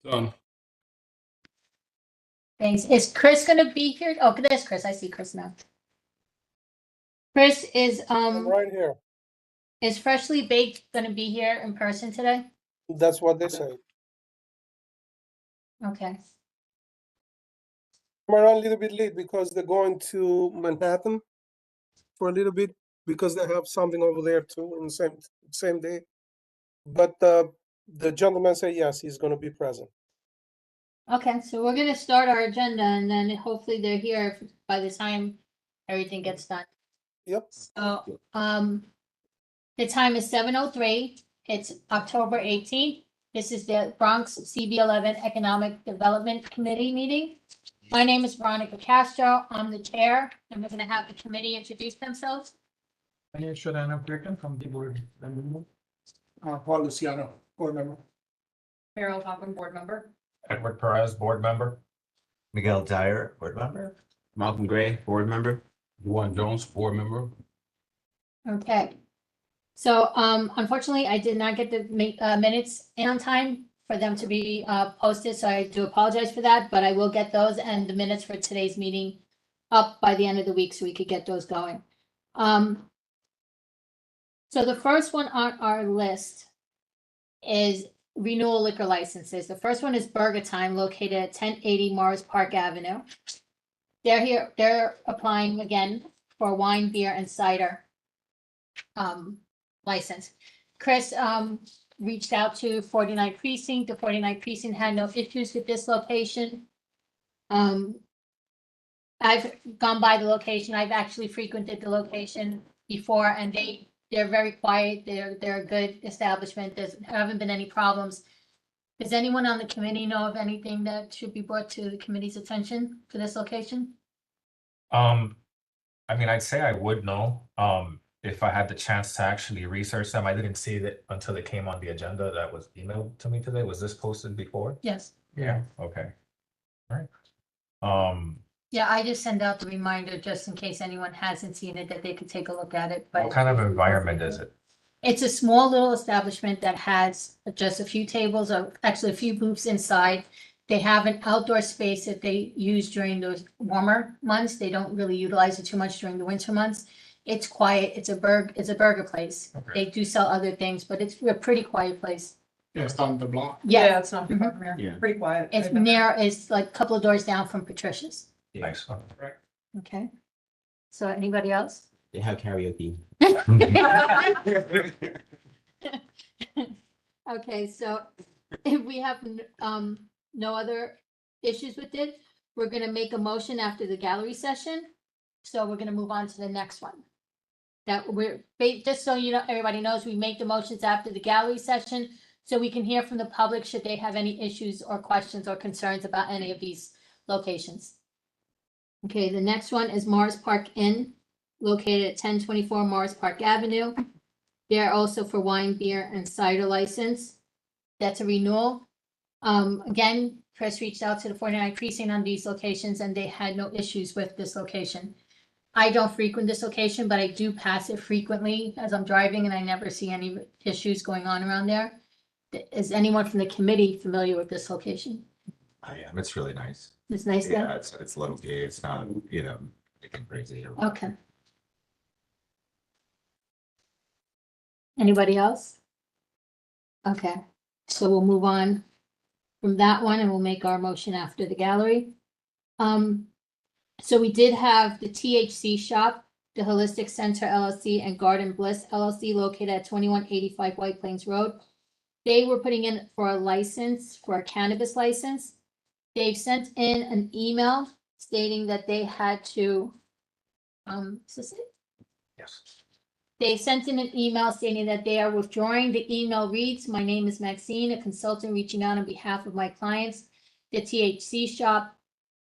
Done. Thanks. Is Chris gonna be here? Oh, there's Chris. I see Chris now. Chris I'm right here. is Freshly Baked gonna be here in person today? That's what they say. Okay. I'm around a little bit late because they're going to Manhattan for a little bit because they have something over there too in the same day. But the gentleman said yes, he's going to be present. Okay, so we're gonna start our agenda and then hopefully they're here by the time everything gets done. Yep. So, the time is 7:03. It's October 18th. This is the Bronx CB11 Economic Development Committee meeting. My name is Veronica Castro. I'm the chair, and we're gonna have the committee introduce themselves. My name is Shodana Bricken from the board. Paul Luciano, board member. Carol Hoffman, board member. Edward Perez, board member. Miguel Dyer, board member. Malcolm Gray, board member. Juan Jones, board member. Okay. So, unfortunately, I did not get the minutes in on time for them to be posted, so I do apologize for that, but I will get those and the minutes for today's meeting up by the end of the week so we could get those going. So the first one on our list is renewal liquor licenses. The first one is Burger Time located at 1080 Morris Park Avenue. They're applying again for wine, beer, and cider license. Chris reached out to 49 Precinct. The 49 Precinct had no issues with this location. I've gone by the location. I've actually frequented the location before, and they're very quiet. They're a good establishment. There haven't been any problems. Does anyone on the committee know of anything that should be brought to the committee's attention for this location? I mean, I'd say I would know, if I had the chance to actually research them. I didn't see that until it came on the agenda that was emailed to me today. Was this posted before? Yes. Yeah. Okay. All right. Yeah, I just send out the reminder just in case anyone hasn't seen it, that they could take a look at it, but. What kind of environment is it? It's a small little establishment that has just a few tables, or actually a few booths inside. They have an outdoor space that they use during those warmer months. They don't really utilize it too much during the winter months. It's quiet. It's a burger place. Okay. They do sell other things, but it's a pretty quiet place. Yeah, it's on the block. Yeah, It's not too far from here. Yeah. Pretty quiet. it's near, it's like a couple of doors down from Patricia's. Nice. Okay. So anybody else? They have karaoke. Okay, so if we have no other issues with it, we're gonna make a motion after the gallery session. So we're gonna move on to the next one. That just so you know, everybody knows, we make the motions after the gallery session, so we can hear from the public should they have any issues or questions or concerns about any of these locations. Okay, the next one is Morris Park Inn, located at 1024 Morris Park Avenue. They're also for wine, beer, and cider license. That's a renewal. Again, Chris reached out to the 49 Precinct on these locations, and they had no issues with this location. I don't frequent this location, but I do pass it frequently as I'm driving, and I never see any issues going on around there. Is anyone from the committee familiar with this location? I am. It's really nice. It's nice there? Yeah, it's low key. It's not, anything crazy. Okay. Anybody else? Okay, so we'll move on from that one and we'll make our motion after the gallery. So we did have the THC shop, the Holistic Center LLC and Garden Bliss LLC located at 2185 White Plains Road. They were putting in for a license, for a cannabis license. They've sent in an email stating that they had to, is this it? Yes. They sent in an email stating that they are withdrawing. The email reads, "My name is Maxine, a consultant reaching out on behalf of my clients, the THC shop,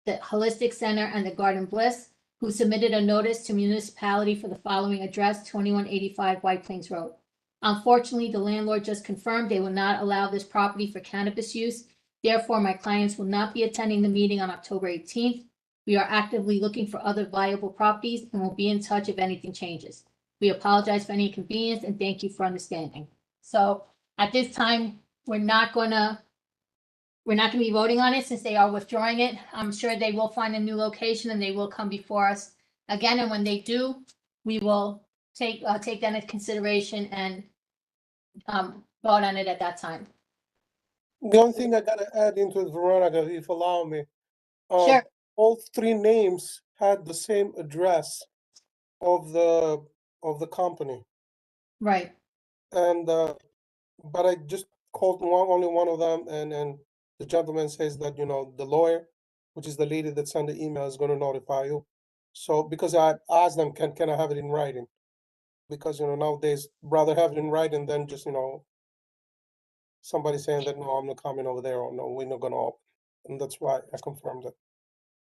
the Holistic Center, and the Garden Bliss, who submitted a notice to municipality for the following address, 2185 White Plains Road. Unfortunately, the landlord just confirmed they will not allow this property for cannabis use. Therefore, my clients will not be attending the meeting on October 18th. We are actively looking for other viable properties and will be in touch if anything changes. We apologize for any inconvenience and thank you for understanding." So at this time, we're not gonna we're not gonna be voting on it since they are withdrawing it. I'm sure they will find a new location and they will come before us again, and when they do, we will take that into consideration and vote on it at that time. The only thing I gotta add into it, Veronica, if you allow me. Sure. All three names had the same address of the company. Right, And, but I just called only one of them, and the gentleman says that, the lawyer, which is the lady that sent the email, is gonna notify you. So, because I asked them, can I have it in writing? Because, nowadays, rather have it in writing than just, somebody saying that, no, I'm not coming over there, or no, we're not gonna open. And that's why I confirmed it.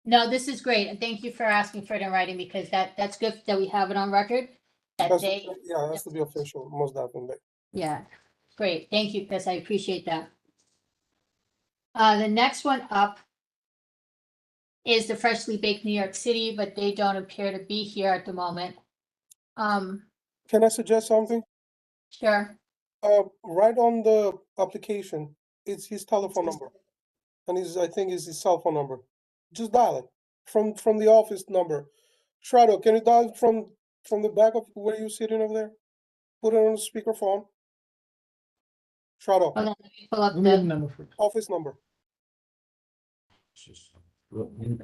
no, this is great, and thank you for asking for it in writing, because that's good that we have it on record. That Has- they, Yeah, it has to be official, most definitely. yeah, great, thank you, Chris, I appreciate that. The next one up is the Freshly Baked New York City, but they don't appear to be here at the moment. Can I suggest something? Sure, Right on the application, it's his telephone number. And I think is his cell phone number. Just dial it from the office number. Shadow, can you dial it from the back of where you're sitting over there? Put it on the speakerphone. Shadow, hold on, let me pull up Let me have a the, number for it. office number.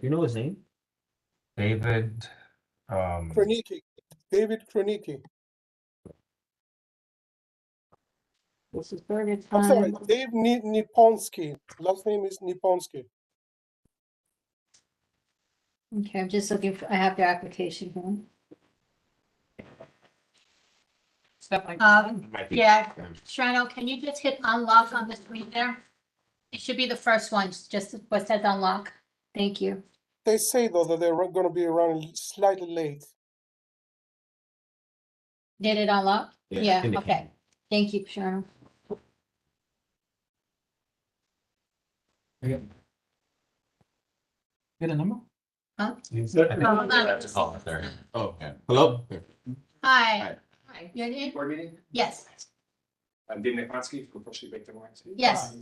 You know his name? David, Kroniki, David Kroniki. this is burger I'm sorry, time. Dave Niponsky. Last name is Niponsky. Okay, I'm just looking for, I have their application here. Yeah, Shrino, can you just hit unlock on the screen there? It should be the first one, just what says unlock. Thank you. They say though that they're gonna be around slightly late. Did it unlock? Yeah, in the okay. camera. Thank you, Shrino. Get a number? I think Hold on. that's a call there. Oh, yeah. Hello? Hi. Hi. Your name? Board meeting? Yes, I'm Dave Nikonski from Freshly Baked New York City. yes.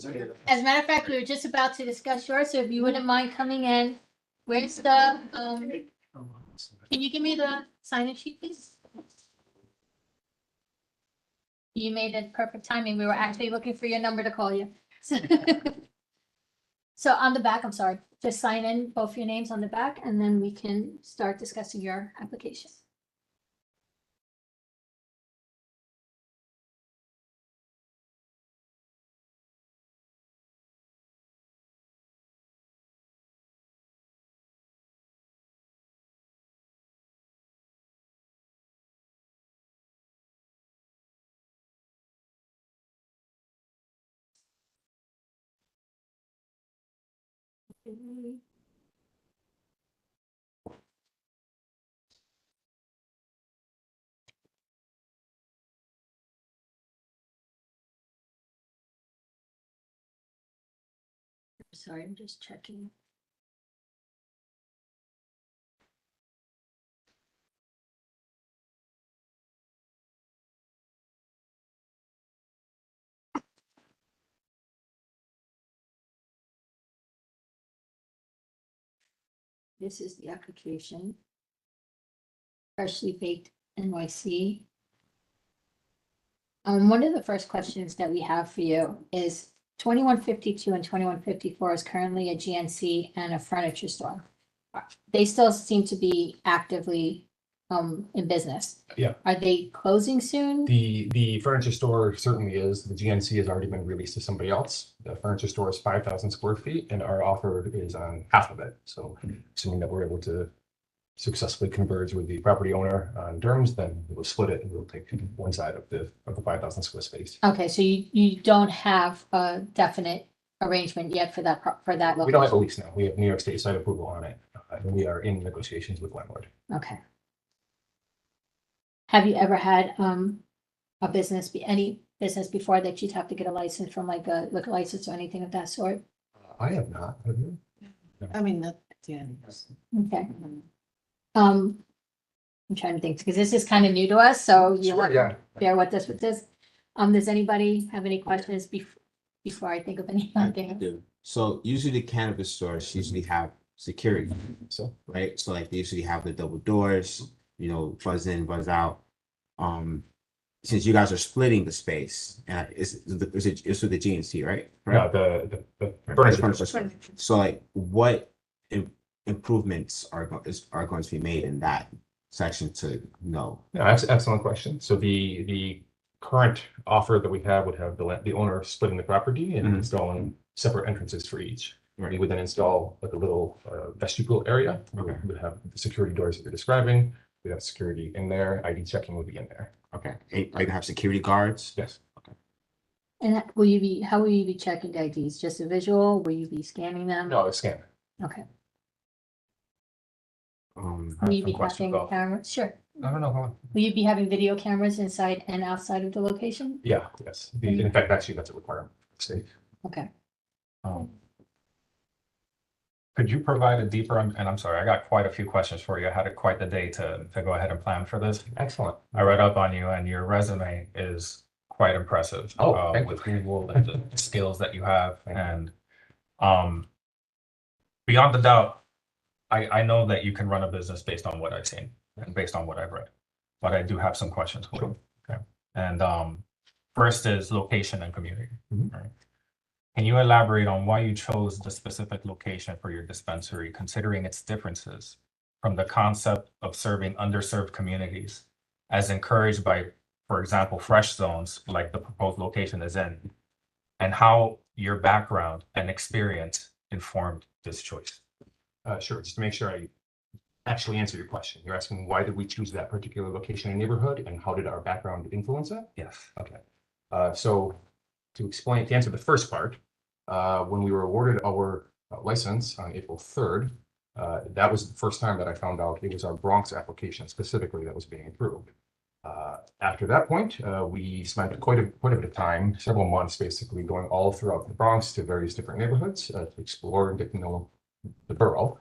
As a matter of fact, we were just about to discuss yours, so if you wouldn't mind coming in, where's the, can you give me the sign-in sheet, please? You made it perfect timing. We were actually looking for your number to call you. So on the back, I'm sorry, just sign in both your names on the back, and then we can start discussing your application. Sorry, I'm just checking. This is the application. Freshly Baked NYC. One of the first questions that we have for you is 2152 and 2154 is currently a GNC and a furniture store. They still seem to be actively in business. Yeah. Are they closing soon? The furniture store certainly is. The GNC has already been released to somebody else. The furniture store is 5,000 square feet and our offer is on half of it. So assuming that we're able to successfully converge with the property owner on terms, then we'll split it and we'll take one side of the 5,000 square space. Okay, so you don't have a definite arrangement yet for that We don't have a location? lease now. We have New York State site approval on it. And we are in negotiations with landlord. Okay. Have you ever had a business, any business before that you'd have to get a license from, like a liquor license or anything of that sort? I have not. Have you? I mean, that, yeah. Okay. I'm trying to think, because this is kind of new to us, so you Sure, have yeah. to bear with us with this. Does anybody have any questions before I think of anything. do. So usually the cannabis stores usually have security, So, right? So like they usually have the double doors, you know, buzz in, buzz out. Since you guys are splitting the space, it's with the GNC, right? no, the furniture. Furniture store. So like what improvements are going to be made in that section to know? Yeah, excellent question. So the current offer that we have would have the owner splitting the property and Mhm. installing separate entrances for each. We Right. would then install like a little vestibule area. Okay. We would have the security doors that you're describing. We have security in there. ID checking would be in there. Okay. Are you gonna have security guards? Yes. And how will you be checking the IDs? Just a visual? Will you be scanning them? No, it's scan. Okay. Uh, Will you some be questions, having Bob. cameras? Sure. I don't know. Will you be having video cameras inside and outside of the location? Yeah, yes. In fact, actually, that's a requirement. State. Okay. Um, Could you provide a deeper, and I'm sorry, I got quite a few questions for you. I had quite the day to go ahead and plan for this. Excellent. I read up on you and your resume is quite impressive. Oh, thank with Google and the skills that you have and beyond the doubt, I know that you can run a business based on what I've seen and based on what I've read. But I do have some questions for you. Okay. And first is location and community. Mhm. Right? Can you elaborate on why you chose the specific location for your dispensary, considering its differences from the concept of serving underserved communities as encouraged by, for example, fresh zones like the proposed location is in, and how your background and experience informed this choice? Sure. Just to make sure I actually answer your question. You're asking why did we choose that particular location and neighborhood and how did our background influence it? Yes. Okay. So to answer the first part, when we were awarded our license on April 3rd, that was the first time that I found out it was our Bronx application specifically that was being approved. After that point, we spent quite a bit of time, several months basically, going all throughout the Bronx to various different neighborhoods to explore and get to know the borough.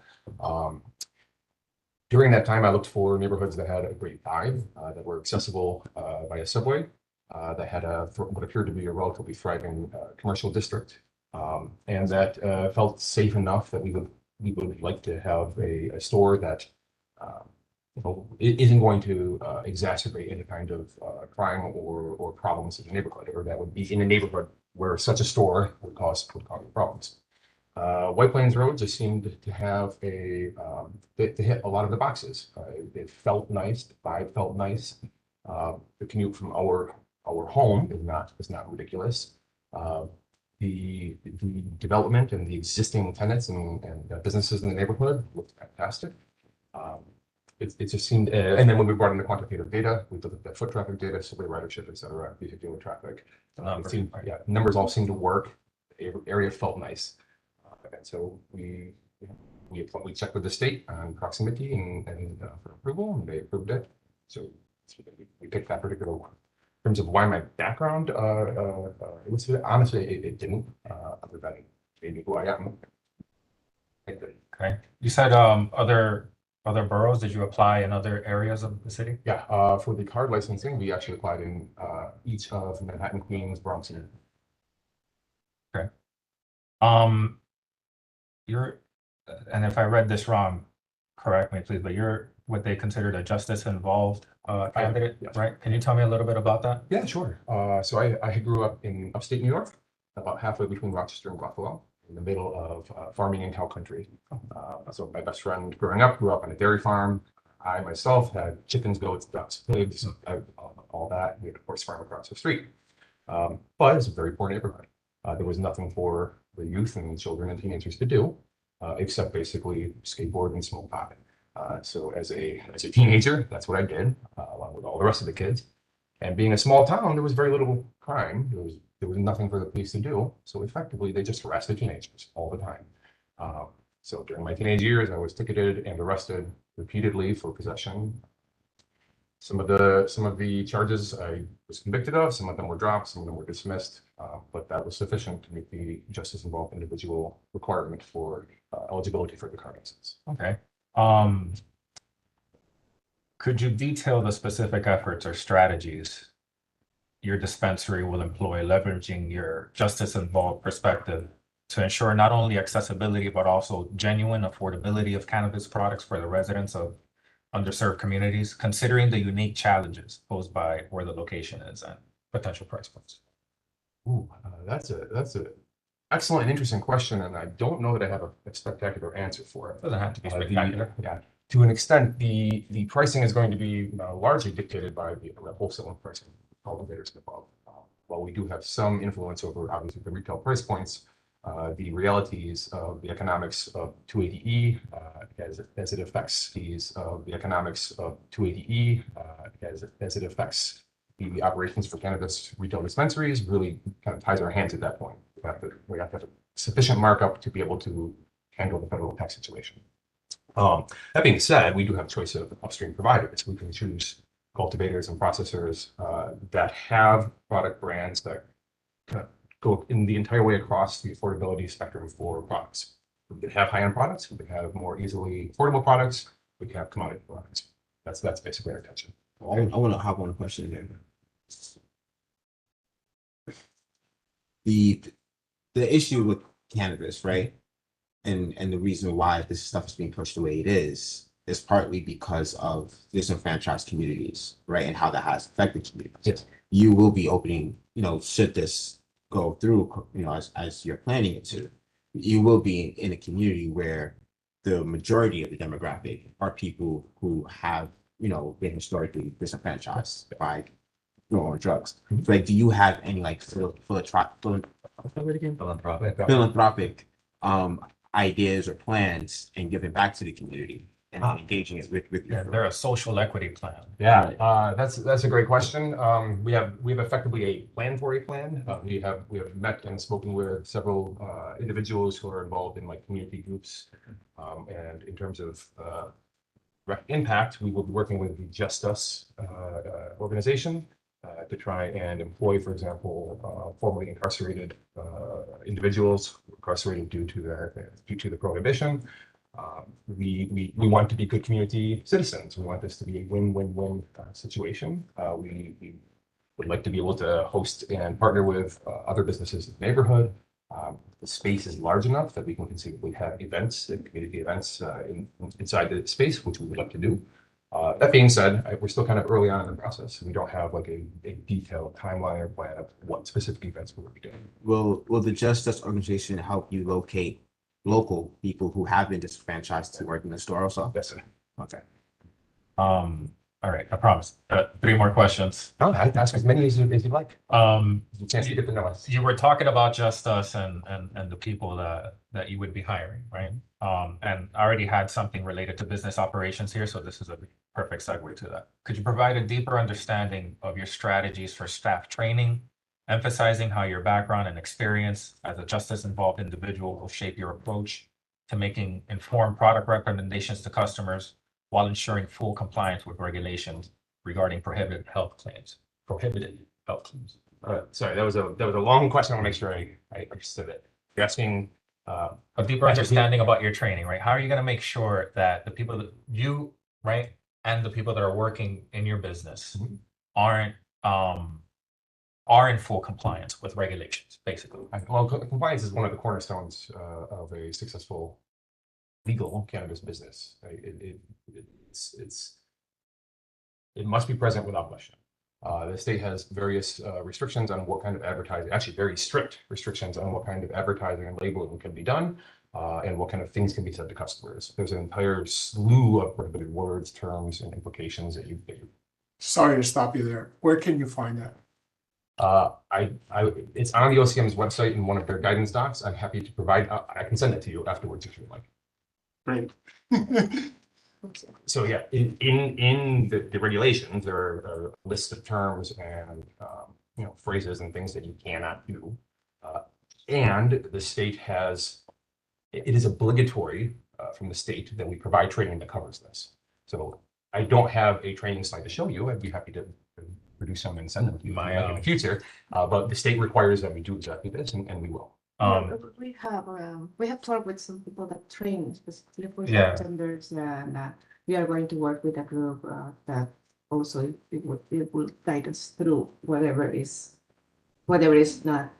During that time, I looked for neighborhoods that had a great vibe, that were accessible via subway, that had what appeared to be a relatively thriving commercial district, and that felt safe enough that we would like to have a store that isn't going to exacerbate any kind of crime or problems in the neighborhood, or that would be in a neighborhood where such a store would cause problems. White Plains Road just seemed to have to hit a lot of the boxes. It felt nice, the vibe felt nice. The commute from our home is not ridiculous. The development and the existing tenants and businesses in the neighborhood looked fantastic. It just seemed, and then when we brought in the quantitative data, we looked at the foot traffic data, subway ridership, et cetera, vehicular traffic. Numbers all seemed to work. The area felt nice. And so we checked with the state on proximity and for approval, and they approved it. So we picked that particular one. In terms of why my background, it was honestly it didn't, other than maybe who I am. Okay. You said other boroughs. Did you apply in other areas of the city? Yeah, for the card licensing, we actually applied in each of Manhattan, Queens, Bronx, and Okay. You're, and if I read this wrong, correct me please, but you're what they considered a justice involved candidate, yes. right? Can you tell me a little bit about that? Yeah, sure. So I grew up in upstate New York, about halfway between Rochester and Buffalo, in the middle of farming and cow country. So my best friend growing up grew up on a dairy farm. I myself had chickens, goats, ducks, pigs, all that. We had a horse farm across the street. But it's a very poor neighborhood. There was nothing for the youth and children and teenagers to do, except basically skateboard and smoke pot. So as a teenager, that's what I did, along with all the rest of the kids. And being a small town, there was very little crime. There was nothing for the police to do. So effectively, they just harassed the teenagers all the time. So during my teenage years, I was ticketed and arrested repeatedly for possession. Some of the charges I was convicted of, some of them were dropped, some of them were dismissed, but that was sufficient to meet the justice involved individual requirement for eligibility for the car license. Okay. Could you detail the specific efforts or strategies your dispensary will employ leveraging your justice-involved perspective to ensure not only accessibility, but also genuine affordability of cannabis products for the residents of underserved communities, considering the unique challenges posed by where the location is and potential price points? Ooh, that's a excellent and interesting question, and I don't know that I have a spectacular answer for it. Doesn't have to be The- spectacular. Yeah, to an extent, the pricing is going to be largely dictated by the wholesale pricing cultivators involved. While we do have some influence over obviously the retail price points, the realities of the economics of 280E as it affects these the economics of 280E as it affects the operations for cannabis retail dispensaries really kind of ties our hands at that point. We have to have sufficient markup to be able to handle the federal tax situation. That being said, we do have choice of upstream providers. We can choose cultivators and processors that have product brands that kind of go in the entire way across the affordability spectrum for products. We can have high-end products, we can have more easily affordable products, we can have commodity products. That's basically our intention. I want to hop on a question here. The issue with cannabis, right? And the reason why this stuff is being pushed the way it is partly because of disenfranchised communities, right? And how that has affected communities. Yes. You will be opening, should this go through, as you're planning it to, you will be in a community where the majority of the demographic are people who have, been historically disenfranchised by growing drugs. So, like, do you have any like philanthropic ideas or plans and giving back to the community and engaging it with Yeah, they're a social equity plan. Yeah, that's a great question. We have effectively a plan for a plan. We have met and spoken with several individuals who are involved in like community groups. And in terms of direct impact, we will be working with the Just Us organization to try and employ, for example, formerly incarcerated individuals incarcerated due to the prohibition. We want to be good community citizens. We want this to be a win-win-win situation. We would like to be able to host and partner with other businesses in the neighborhood. The space is large enough that we can conceivably have events and community events inside the space, which we would like to do. That being said, we're still kind of early on in the process. We don't have like a detailed timeline or plan of what specific events we will be doing. Will the Justice organization help you locate local people who have been disenfranchised to work in the store also? Yes, sir. Okay. All right, I promise. 3 more questions. No, ask as many as you'd like. You can't get to know us. You were talking about Just Us and the people that you would be hiring, right? And I already had something related to business operations here, so this is a perfect segue to that. Could you provide a deeper understanding of your strategies for staff training, emphasizing how your background and experience as a justice-involved individual will shape your approach to making informed product recommendations to customers while ensuring full compliance with regulations regarding prohibited health claims? Sorry, that was a long question. I want to make sure I understood it. You're asking A deeper understanding about your training, right? How are you going to make sure that the people that you, right, and the people that are working in your business aren't are in full compliance with regulations, basically? Well, compliance is one of the cornerstones of a successful legal cannabis business. Right? It must be present without question. The state has various restrictions on what kind of advertising, actually very strict restrictions on what kind of advertising and labeling can be done, and what kind of things can be said to customers. There's an entire slew of prohibited words, terms, and implications that you. Sorry to stop you there. Where can you find that? It's on the OCM's website in one of their guidance docs. I'm happy to provide. I can send it to you afterwards if you like. Great. So yeah, in the regulations, there are a list of terms and phrases and things that you cannot do. And the state has, it is obligatory from the state that we provide training that covers this. So I don't have a training slide to show you. I'd be happy to produce some and send them to you in the future. But the state requires that we do exactly this, and we will. We have talked with some people that train specifically for Yeah. bartenders, and we are going to work with a group that also it will guide us through whatever is not.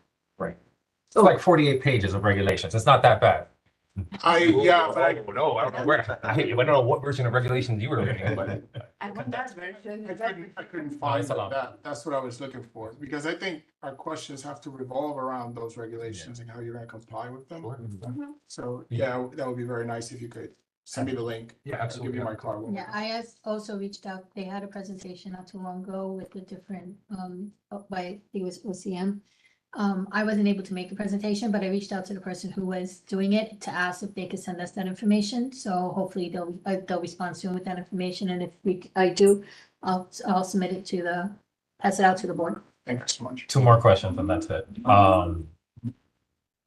It's like 48 pages of regulations. It's not that bad. Yeah, but I No, I don't know where, I don't know what version of regulations you were looking at, but. I want that version. I couldn't find it's a lot. that. That's what I was looking for, because I think our questions have to revolve around those regulations and how you're gonna comply with them. So, yeah, that would be very nice if you could send me the link. Yeah, I'll give you my card. Yeah, also reached out, they had a presentation not too long ago with the different, by, I think it was OCM. I wasn't able to make the presentation, but I reached out to the person who was doing it to ask if they could send us that information. So hopefully they'll respond soon with that information. And if I do, I'll submit it pass it out to the board. Thank you so much. 2 more questions and that's it.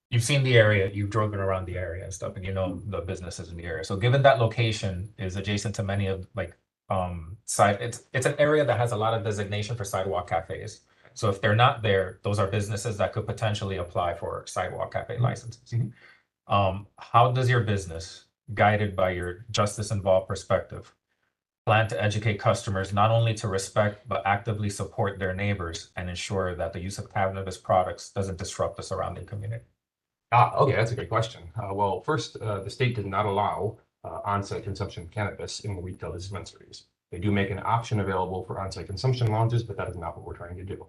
You've seen the area, you've driven around the area and stuff, and you know the businesses in the area. So given that location is adjacent to many of it's an area that has a lot of designation for sidewalk cafes. So if they're not there, those are businesses that could potentially apply for sidewalk cafe licenses. How does your business, guided by your justice-involved perspective, plan to educate customers not only to respect, but actively support their neighbors and ensure that the use of cannabis products doesn't disrupt the surrounding community? Okay, that's a great question. Well, first, the state did not allow on-site consumption of cannabis in the retail dispensaries. They do make an option available for on-site consumption lounges, but that is not what we're trying to do.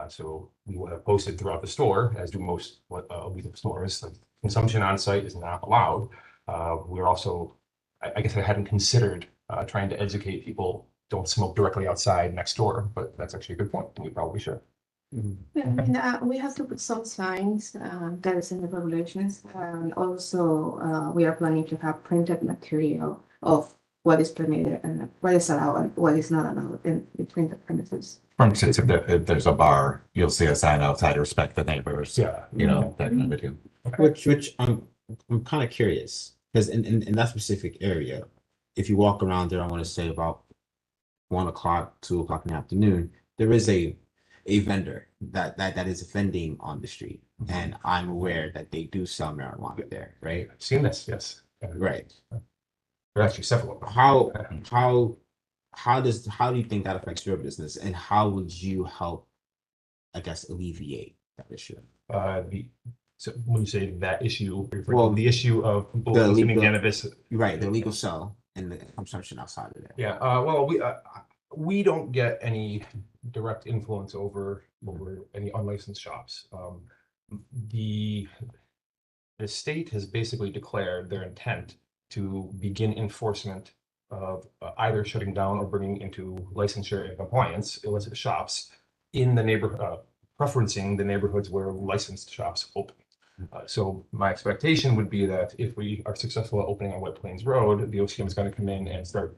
So we will have posted throughout the store, as do most legal stores, that consumption on-site is not allowed. We're also, I guess I hadn't considered trying to educate people, don't smoke directly outside next door, but that's actually a good point. We probably should. We have to put some signs that is in the regulations. And also, we are planning to have printed material of what is permitted and what is allowed and what is not allowed in the printed premises. For instance, if there's a bar, you'll see a sign outside, respect the neighbors. Yeah. You know, that kind of deal. Which I'm kind of curious, because in that specific area, if you walk around there, I want to say about 1 o'clock, 2 o'clock in the afternoon, there is a vendor that is vending on the street. And I'm aware that they do sell marijuana there, right? I've seen this, yes. Right. There are actually several of them. How do you think that affects your business, and how would you help, I guess, alleviate that issue? So when you say that issue, Well, the issue of people the consuming legal- cannabis. Right, the legal sell and the consumption outside of there. Yeah, well, we don't get any direct influence over any unlicensed shops. The state has basically declared their intent to begin enforcement of either shutting down or bringing into licensure and compliance illicit shops in the neighborhood, preferencing the neighborhoods where licensed shops open. So my expectation would be that if we are successful at opening on White Plains Road, the OCM is going to come in and start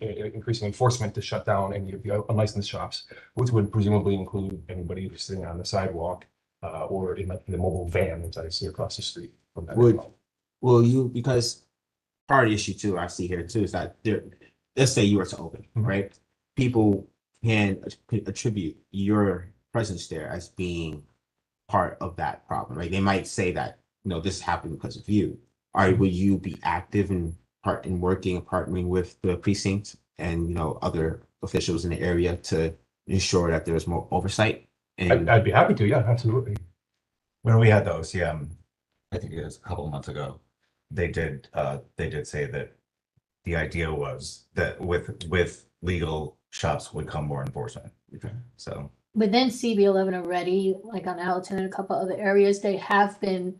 increasing enforcement to shut down any of the unlicensed shops, which would presumably include anybody who's sitting on the sidewalk or in the mobile van that I see across the street from that. Will you, because part of the issue too, I see here too, is that let's say you were to open, right? People can attribute your presence there as being part of that problem, right? They might say that, this happened because of you. Will you be active in partnering with the precinct and, other officials in the area to ensure that there's more oversight? And I'd be happy to, yeah, absolutely. When we had the OCM, I think it was a couple of months ago, they did say that the idea was that with legal shops would come more enforcement. Okay. So Within CB11 already, like on Alton and a couple other areas, they have been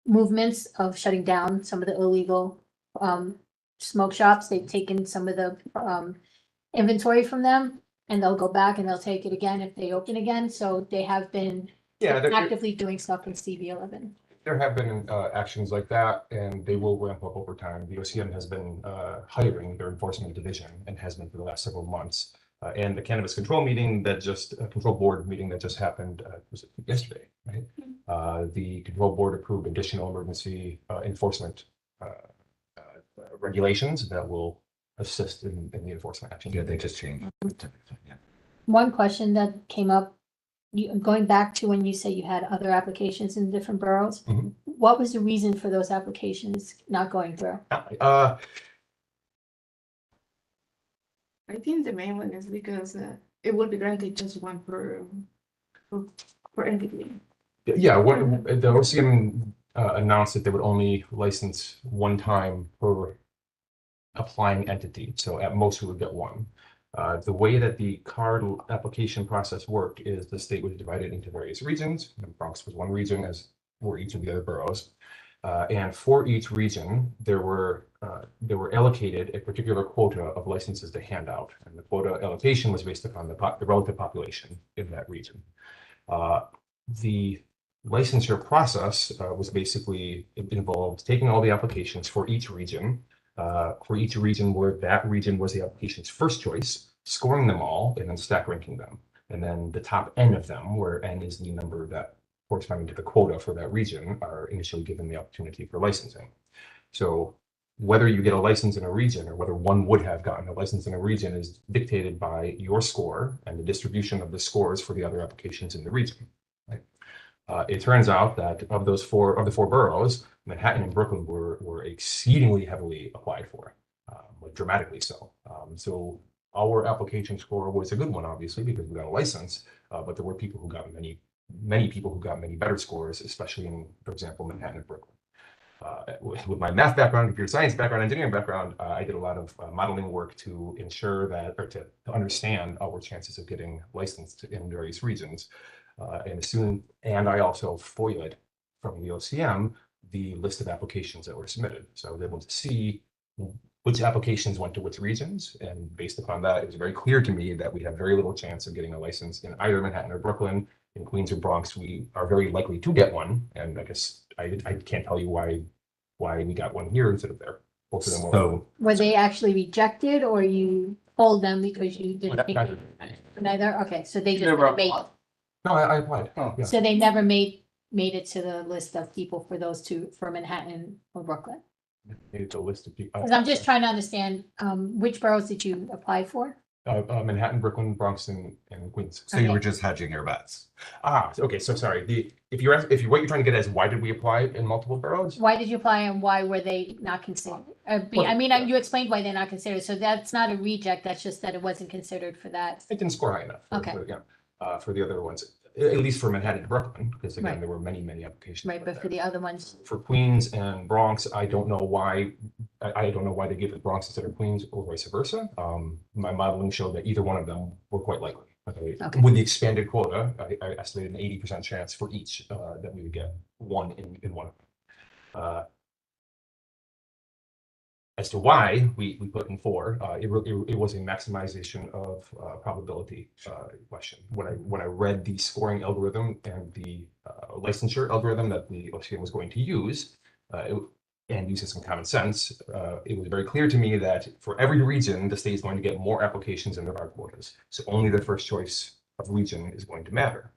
movements of shutting down some of the illegal smoke shops. They've taken some of the inventory from them, and they'll go back and they'll take it again if they open again. So they have been actively doing stuff in CB11. There have been actions like that, and they will ramp up over time. The OCM has been hiring their enforcement division and has been for the last several months. And the cannabis control board meeting that just happened was it yesterday, right? The control board approved additional emergency enforcement regulations that will assist in the enforcement action. yeah, they just changed. Yeah. One question that came up, going back to when you say you had other applications in different boroughs, what was the reason for those applications not going through? Are I think the main one is because it will be granted just one per entity. Yeah, what the OCM announced that they would only license one time per applying entity. So at most we would get one. The way that the card application process worked is the state was divided into various regions. And Bronx was one region, as were each of the other boroughs. And for each region, there were allocated a particular quota of licenses to hand out, and the quota allocation was based upon the relative population in that region. The licensure process was basically, it involved taking all the applications for each region where that region was the application's first choice, scoring them all, and then stack ranking them. And then the top N of them, where N is the number that corresponding to the quota for that region, are initially given the opportunity for licensing. So whether you get a license in a region or whether one would have gotten a license in a region is dictated by your score and the distribution of the scores for the other applications in the region. Right? It turns out that of the four boroughs, Manhattan and Brooklyn were exceedingly heavily applied for, dramatically so. So our application score was a good one, obviously, because we got a license, but there were people who got many people who got many better scores, especially in, for example, Manhattan and Brooklyn. With my math background, computer science background, engineering background, I did a lot of modeling work to ensure that, or to understand our chances of getting licensed in various regions. And I also FOIA'd from the OCM the list of applications that were submitted. So I was able to see which applications went to which regions. And based upon that, it was very clear to me that we have very little chance of getting a license in either Manhattan or Brooklyn. In Queens or Bronx, we are very likely to get one. And I guess I can't tell you why we got one here instead of there. Both of them So Were they actually rejected or you pulled them because you didn't? Neither. Neither? Okay, so they just Never made, applied. No, I applied. Oh. Yeah. so they never made it to the list of people for those two, for Manhattan or Brooklyn? It's a list of people. Because I'm just trying to understand, which boroughs did you apply for? Manhattan, Brooklyn, Bronx, and Queens. so you Okay. were just hedging your bets. Okay. So sorry. If what you're trying to get at is why did we apply in multiple boroughs? Why did you apply and why were they not considered? You explained why they're not considered, so that's not a reject, that's just that it wasn't considered for that. It didn't score high enough. Okay. For the other ones, at least for Manhattan and Brooklyn, because again, Right. there were many applications. Right, but for the other ones, For Queens and Bronx, I don't know why. I don't know why they gave it Bronx instead of Queens, or vice versa. My modeling showed that either one of them were quite likely. Okay. Okay. With the expanded quota, I estimated an 80% chance for each that we would get one in one of them. As to why we put in four, it was a maximization of probability question. When I read the scoring algorithm and the licensure algorithm that the OCM was going to use, and using some common sense, it was very clear to me that for every region, the state is going to get more applications than there are quotas. So only the first choice of region is going to matter.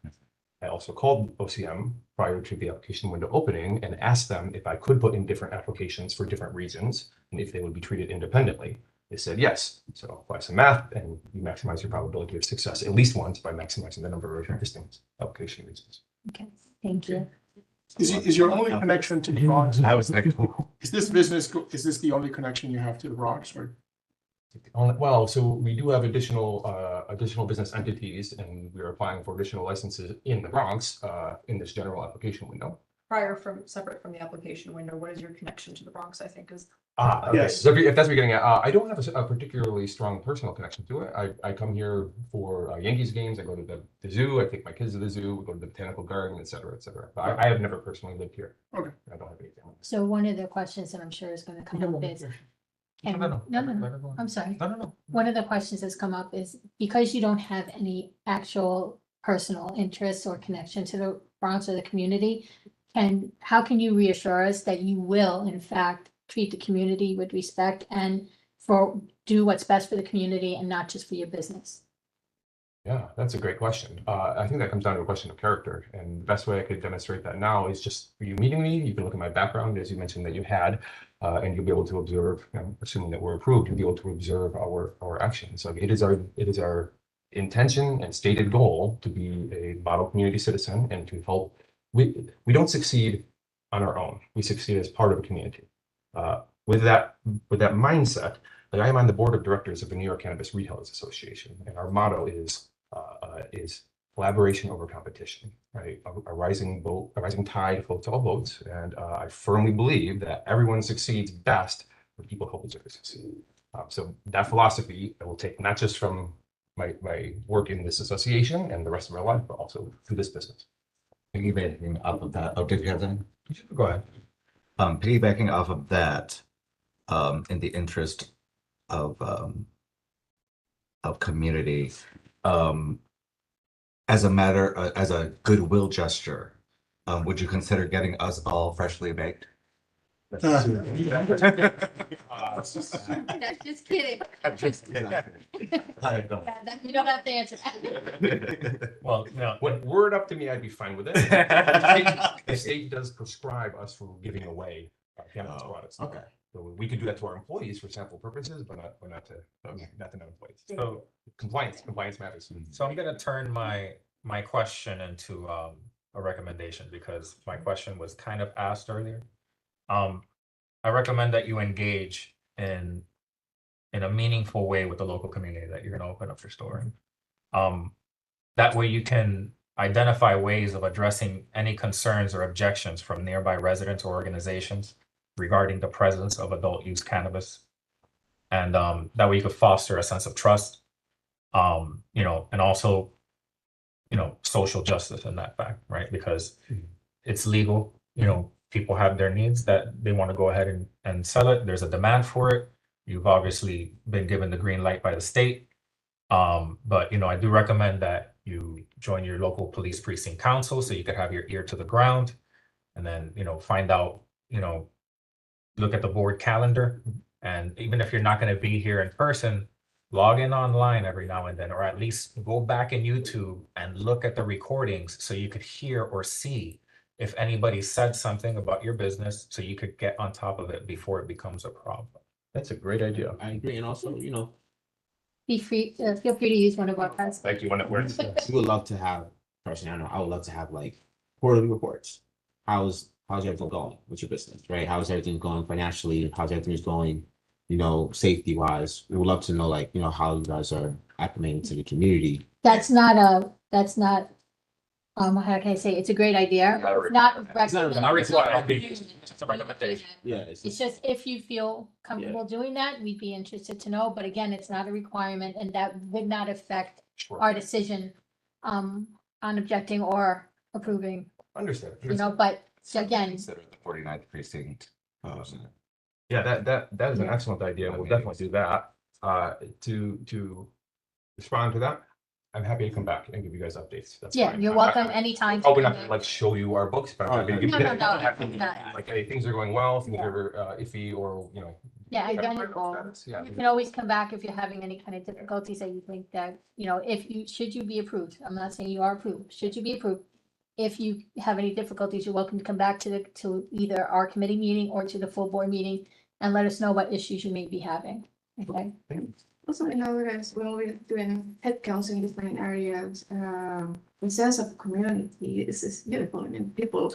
I also called OCM prior to the application window opening and asked them if I could put in different applications for different regions and if they would be treated independently. They said yes. So apply some math and you maximize your probability of success at least once by maximizing the number of distinct application regions. okay, thank you. Is your only connection to the Bronx? I was like, Is this the only connection you have to the Bronx, or? Well, so we do have additional business entities and we are applying for additional licenses in the Bronx in this general application window. Separate from the application window, what is your connection to the Bronx, I think is. Okay. Yes. So if that's what you're getting at, I don't have a particularly strong personal connection to it. I come here for Yankees games. I go to the zoo. I take my kids to the zoo. We go to the botanical garden, et cetera, et cetera. But I have never personally lived here. Okay. I don't have any family. So one of the questions that I'm sure is gonna come up is, and, no, I'm sorry. No. One of the questions that's come up is because you don't have any actual personal interest or connection to the Bronx or the community, how can you reassure us that you will in fact treat the community with respect and do what's best for the community and not just for your business? Yeah, that's a great question. I think that comes down to a question of character. And the best way I could demonstrate that now is just you meeting me. You can look at my background, as you mentioned that you had, and you'll be able to observe, assuming that we're approved, you'll be able to observe our actions. So it is our intention and stated goal to be a model community citizen and to help. We don't succeed on our own. We succeed as part of a community. With that mindset, Like I am on the board of directors of the New York Cannabis Retailers Association, and our motto is collaboration over competition, right? A rising boat, a rising tide floats all boats, and I firmly believe that everyone succeeds best when people help each other succeed. So that philosophy I will take not just from my work in this association and the rest of my life, but also through this business. Piggybacking off of that, oh, did you have that? Go ahead. Piggybacking off of that, in the interest of community, as a goodwill gesture, would you consider getting us all freshly baked? That's just kidding. I don't. Yeah, you don't have to answer that. Well, no, Were it up to me, I'd be fine with it. The state does prescribe us from giving away cannabis products. Okay. So we could do that to our employees for sample purposes, but not to non-employees. so, Compliance matters. so I'm gonna turn my question into a recommendation because my question was kind of asked earlier. I recommend that you engage in a meaningful way with the local community that you're gonna open up your store. That way you can identify ways of addressing any concerns or objections from nearby residents or organizations regarding the presence of adult use cannabis. And that way you could foster a sense of trust, you know, and also, you know, social justice in that fact, right? Because it's legal, you know, people have their needs that they want to go ahead and sell it. There's a demand for it. You've obviously been given the green light by the state. But, you know, I do recommend that you join your local police precinct council so you could have your ear to the ground and then, you know, find out, you know, look at the board calendar. And even if you're not going to be here in person, log in online every now and then, or at least go back in YouTube and look at the recordings so you could hear or see if anybody said something about your business so you could get on top of it before it becomes a problem. That's a great idea. I agree, and also, you know, Be free, feel free to use one of our cards. Thank you. When it works. we would love to have, personally, I know, I would love to have like quarterly reports. How's everything going with your business, right? How's everything going financially? How's everything going, you know, safety wise? We would love to know, like, you know, how you guys are acclimating to the community. That's not, how can I say, it's a great idea. It's not It's a recommendation. Yeah, It's just if you feel comfortable doing that, we'd be interested to know, but again, it's not a requirement and that would not affect our decision on objecting or approving, Understood. you know, but again, Consider the 49th precinct. Yeah, that is an excellent idea. We'll definitely do that. To respond to that, I'm happy to come back and give you guys updates. That's yeah, fine. you're welcome anytime. Probably not to like show you our books, but I'm happy to give you No, no, that. no. Like, hey, things are going well, things Yeah. are iffy, or, you know. Yeah, again, Yeah. you can always come back if you're having any kind of difficulties that you think that, you know, should you be approved, I'm not saying you are approved, should you be approved? If you have any difficulties, you're welcome to come back to either our committee meeting or to the full board meeting and let us know what issues you may be having, okay? Also, in other words, when we're doing head counts in different areas, the sense of community is beautiful. I mean, people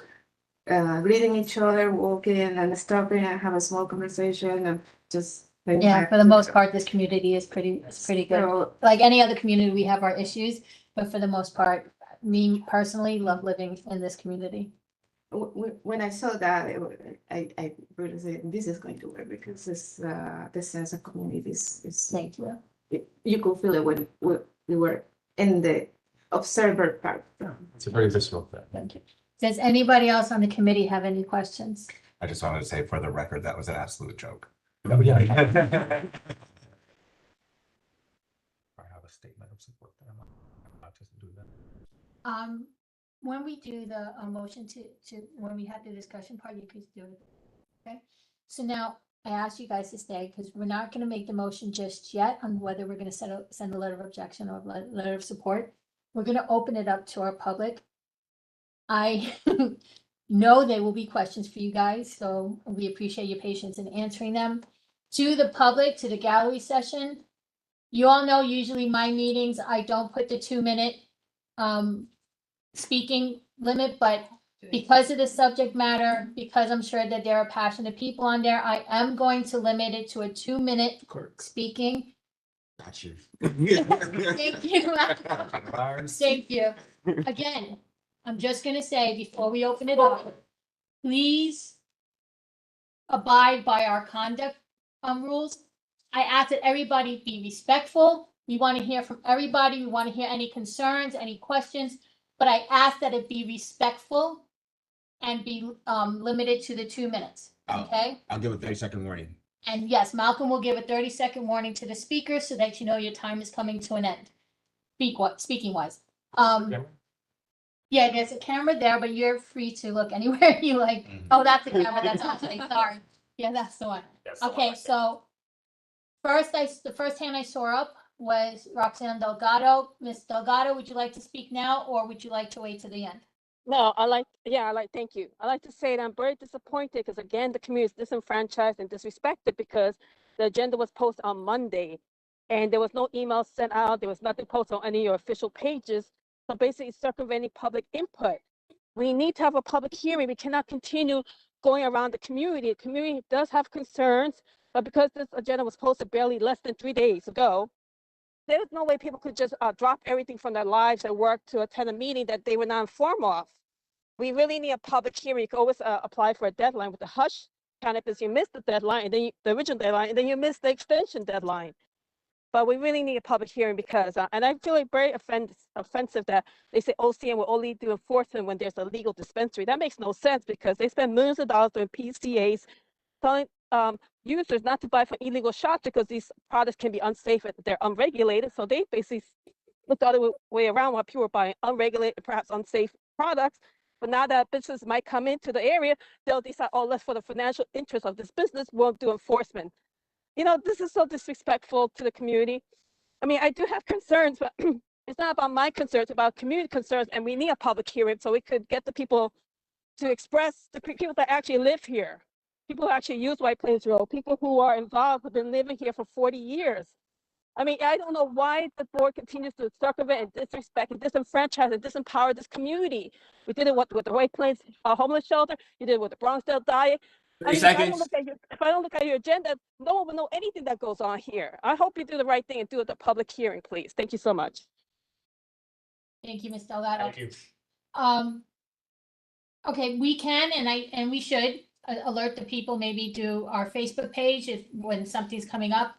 greeting each other, walking and stopping and have a small conversation and just. Yeah, for the most part, this community is pretty good. So, Like any other community, we have our issues, but for the most part, me personally love living in this community. when I saw that, I really said, this is going to work because this sense of community is. Thank you. You could feel it when we were in the observer part. It's a very visceral thing. Thank you. Does anybody else on the committee have any questions? I just wanted to say for the record, that was an absolute joke. Oh, yeah. I have a statement of support that I'm not just do that. When we do the motion when we had the discussion part, you could do it. Okay, so now I asked you guys to stay because we're not gonna make the motion just yet on whether we're gonna send a letter of objection or letter of support. We're gonna open it up to our public. I know there will be questions for you guys, so we appreciate your patience in answering them. To the public, to the gallery session, you all know usually my meetings, I don't put the 2-minute speaking limit, but because of the subject matter, because I'm sure that there are passionate people on there, I am going to limit it to a 2-minute speaking. Got you. Thank you. Thank you. Again, I'm just gonna say before we open it up, please abide by our conduct rules. I ask that everybody be respectful. We want to hear from everybody. We want to hear any concerns, any questions, but I ask that it be respectful and be limited to the 2 minutes. Okay? I'll give a 30-second warning. And yes, Malcolm will give a 30-second warning to the speaker so that you know your time is coming to an end. Speaking wise. Yeah, there's a camera there, but you're free to look anywhere you like. Oh, that's the camera that's on today. Sorry. Yeah, that's the one. Okay, so the first hand I saw up was Roxanne Delgado. Miss Delgado, would you like to speak now or would you like to wait to the end? No, thank you. I like to say that I'm very disappointed because again, the community is disenfranchised and disrespected because the agenda was posted on Monday and there was no email sent out. There was nothing posted on any of your official pages. So basically circumventing public input. We need to have a public hearing. We cannot continue going around the community. The community does have concerns, but because this agenda was posted barely less than 3 days ago, there's no way people could just drop everything from their lives and work to attend a meeting that they were not informed of. We really need a public hearing. You can always apply for a deadline with the hush cannabis. You missed the deadline, and then the original deadline, and then you missed the extension deadline. But we really need a public hearing because, and I feel like very offensive that they say OCN will only do enforcement when there's a legal dispensary. That makes no sense because they spend millions of dollars doing PCAs, telling users not to buy from illegal shops because these products can be unsafe and they're unregulated. So they basically look the other way around while people are buying unregulated, perhaps unsafe products. But now that businesses might come into the area, they'll decide, oh, let's for the financial interest of this business, we'll do enforcement. You know, this is so disrespectful to the community. I mean, I do have concerns, but it's not about my concerns, it's about community concerns, and we need a public hearing so we could get the people to express, the people that actually live here, people who actually use White Plains Road, people who are involved, who've been living here for 40 years. I mean, I don't know why the board continues to circumvent and disrespect and disenfranchise and disempower this community. We did it with the White Plains homeless shelter. You did it with the Bronxdale diet. I mean, if I don't look at your agenda, no one will know anything that goes on here. I hope you do the right thing and do it at the public hearing, please. Thank you so much. Thank you, Ms. Delgado. Thank you. Okay, we can and we should alert the people maybe to our Facebook page when something's coming up.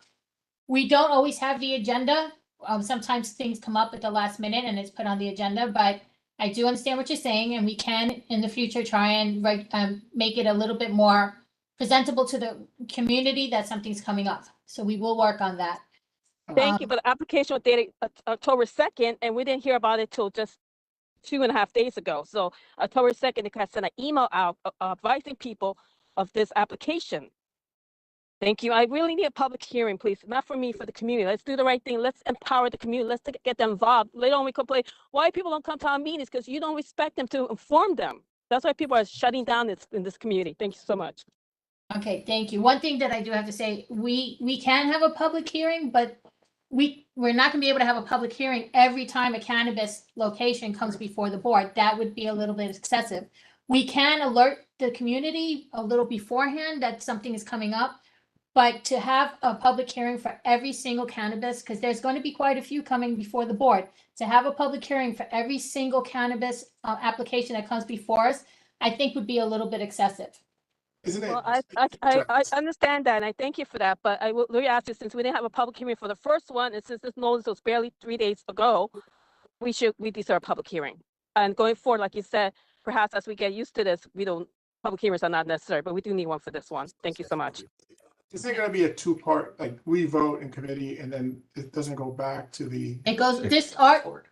We don't always have the agenda. Sometimes things come up at the last minute and it's put on the agenda, but I do understand what you're saying, and we can in the future try and make it a little bit more presentable to the community that something's coming up. So we will work on that. Thank you, but the application was dated October 2nd, and we didn't hear about it till just 2.5 days ago. So October 2nd, they can send an email out advising people of this application. Thank you. I really need a public hearing, please. Not for me, for the community. Let's do the right thing. Let's empower the community. Let's get them involved. Later on, we complain why people don't come to our meetings because you don't respect them to inform them. That's why people are shutting down in this community. Thank you so much. Okay, thank you. One thing that I do have to say, we can have a public hearing, but we're not gonna be able to have a public hearing every time a cannabis location comes before the board. That would be a little bit excessive. We can alert the community a little beforehand that something is coming up. But to have a public hearing for every single cannabis, because there's going to be quite a few coming before the board, to have a public hearing for every single cannabis application that comes before us, I think would be a little bit excessive. Isn't it? Well, I understand that, and I thank you for that. But I will really ask you, since we didn't have a public hearing for the first one, and since this notice was barely 3 days ago, we deserve a public hearing. And going forward, like you said, perhaps as we get used to this, public hearings are not necessary, but we do need one for this one. Thank you so much. Is it gonna be a two-part, like we vote in committee and then it doesn't go back to the? It goes,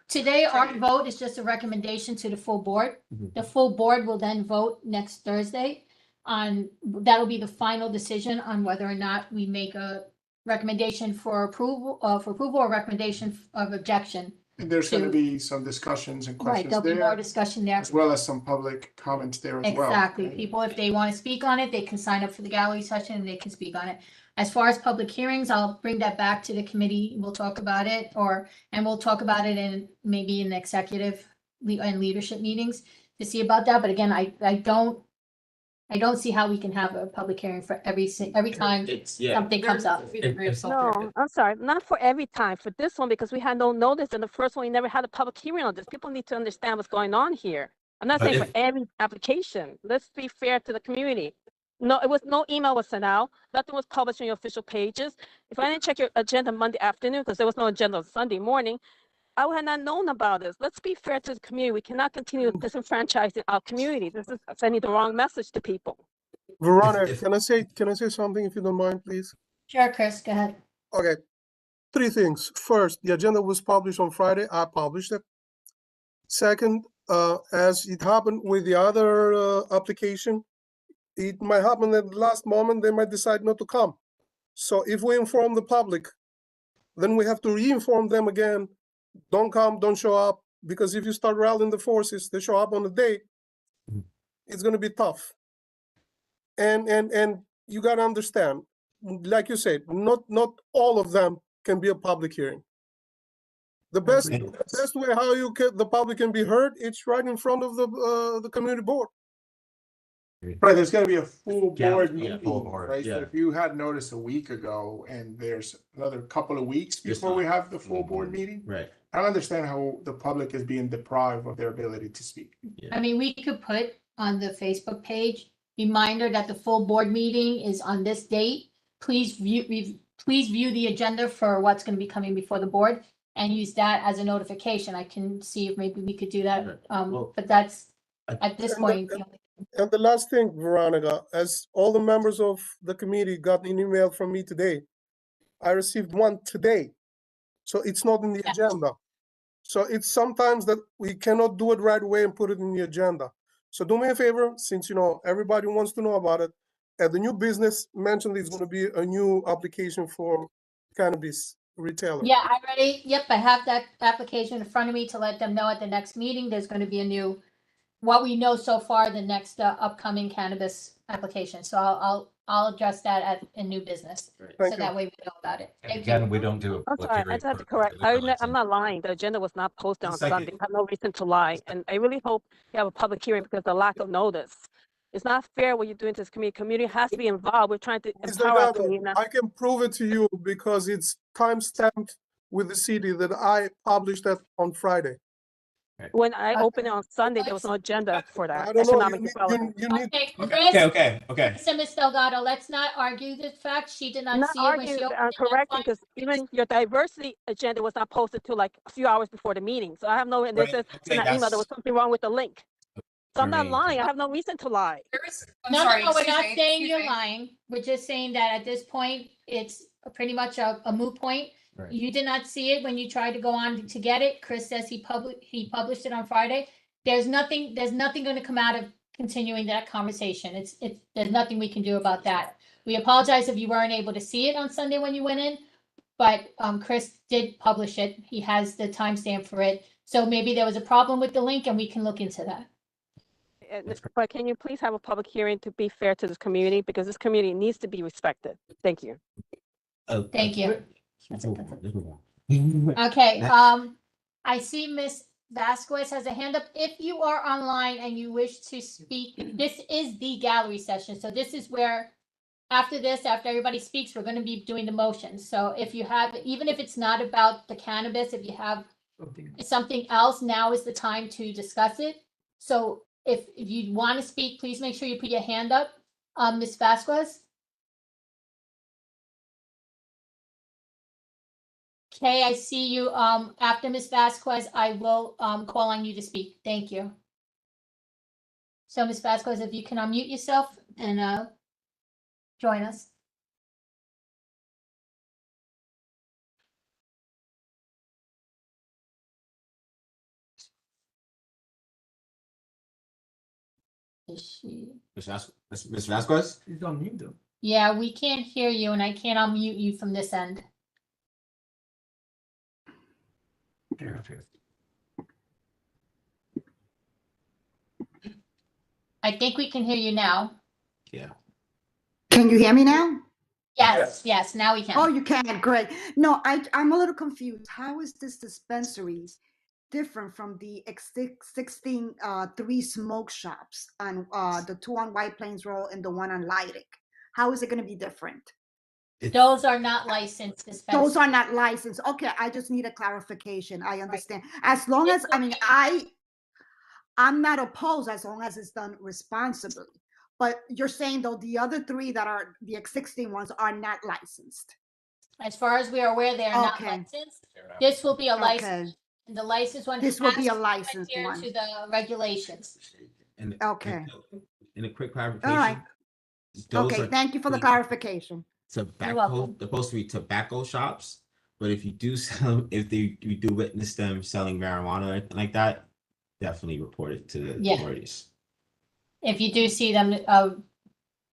today our vote is just a recommendation to the full board. The full board will then vote next Thursday that'll be the final decision on whether or not we make a recommendation for approval or recommendation of objection. And there's gonna be some discussions and Right, questions there'll be more there, discussion there. as well as some public comments there as well. Exactly. People, if they want to speak on it, they can sign up for the gallery session and they can speak on it. As far as public hearings, I'll bring that back to the committee. We'll talk about it and we'll talk about it maybe in executive and leadership meetings. to see about that, but again, I don't see how we can have a public hearing for every time something comes up. No, I'm sorry, not for every time, for this one, because we had no notice, and the first one, we never had a public hearing on this. People need to understand what's going on here. I'm not But saying for if- every application. Let's be fair to the community. No, no email was sent out. Nothing was published on your official pages. If I didn't check your agenda Monday afternoon, because there was no agenda on Sunday morning, I would have not known about this. Let's be fair to the community. We cannot continue disenfranchising our community. This is sending the wrong message to people. Veronica, if- can I say something if you don't mind, please? Sure, Chris, go ahead. Okay, 3 things. First, the agenda was published on Friday. I published it. Second, as it happened with the other application, it might happen at the last moment, they might decide not to come. So if we inform the public, then we have to re-inform them again, don't come, don't show up, because if you start rallying the forces, they show up on the day, it's gonna be tough. And you gotta understand, like you said, not all of them can be a public hearing. The best way how the public can be heard, it's right in front of the community board. Right, there's gotta be a full Yeah, board yeah, meeting, full board, right? So yeah. if you had notice a week ago and there's another couple of weeks before we have the full board meeting, Right. I don't understand how the public is being deprived of their ability to speak. I mean, we could put on the Facebook page, reminder that the full board meeting is on this date. Please view the agenda for what's gonna be coming before the board and use that as a notification. I can see if maybe we could do that, Well, but that's, at this point, And the last thing, Veronica, as all the members of the committee got an email from me today, I received one today. So it's not in the Yeah. agenda. So it's sometimes that we cannot do it right away and put it in the agenda. So do me a favor, since you know everybody wants to know about it, at the new business, mention there's gonna be a new application for cannabis retailer. yeah, I have that application in front of me to let them know at the next meeting, there's gonna be a new, what we know so far, the next upcoming cannabis application. So I'll address that at a new business. So Thank you. that way we know about it. And Thank you. again, we don't do a I'm public sorry, I hearing just have to for correct. liquor I'm license. not lying. The agenda was not posted on Second. Sunday. I have no reason to lie. And I really hope you have a public hearing because of the lack of notice. It's not fair what you're doing to this community. Community has to be involved. We're trying to Mr. empower our Delgado, community. not- I can prove it to you because it's timestamped with the city that I published that on Friday. When I opened it on Sunday, there was no agenda for that. I don't know, Economic development. you need, Okay, Okay. Chris and Ms. Delgado, let's not argue the fact she did not Not see it when arguing, she opened I'm it. That's correcting, fine. because even your diversity agenda was not posted till like a few hours before the meeting. So I have no, and this Right, is, okay, in that email, there was that's- something wrong with the link. So I'm not Marie, lying. I have no reason to lie. No, we're not saying you're lying. We're just saying that at this point, it's pretty much a moot point. Right. You did not see it when you tried to go on to get it. Chris says he published it on Friday. There's nothing gonna come out of continuing that conversation. There's nothing we can do about that. We apologize if you weren't able to see it on Sunday when you went in, but Chris did publish it. He has the timestamp for it. So maybe there was a problem with the link and we can look into that. But can you please have a public hearing to be fair to this community? Because this community needs to be respected. Thank you. Thank you. Let's move on. Okay, I see Miss Vasquez has a hand up. If you are online and you wish to speak, this is the gallery session. So this is where, after everybody speaks, we're gonna be doing the motions. So if you have, even if it's not about the cannabis, if you have something else, now is the time to discuss it. So if you want to speak, please make sure you put your hand up. Ms. Vasquez? Okay, I see you. After Ms. Vasquez, I will call on you to speak. Thank you. So Ms. Vasquez, if you can unmute yourself and join us. Is she? Ms. Vasquez? He's on mute though. Yeah, we can't hear you and I can't unmute you from this end. I think we can hear you now. Yeah. Can you hear me now? Yes, now we can. Oh, you can, great. No, I'm a little confused. How is this dispensaries different from the existing three smoke shops on the two on White Plains Road and the one on Lydic? How is it going to be different? Those are not licensed dispensaries. Those are not licensed. Okay, I just need a clarification. I understand. As long This as, I mean, I'm not opposed as long as it's done responsibly. But you're saying though the other three that are the existing ones are not licensed. As far as we are aware, they are not Okay. licensed. This will be a Okay. license, and the licensed one. This will be has a to licensed adhere one. To the regulations. And Okay. and a quick All right. clarification. Those Okay, are thank you for the free clarification. Tobacco, welcome. they're supposed to be tobacco shops, but if you do sell, you do witness them selling marijuana or anything like that, definitely report it to the Yeah. authorities. If you do see them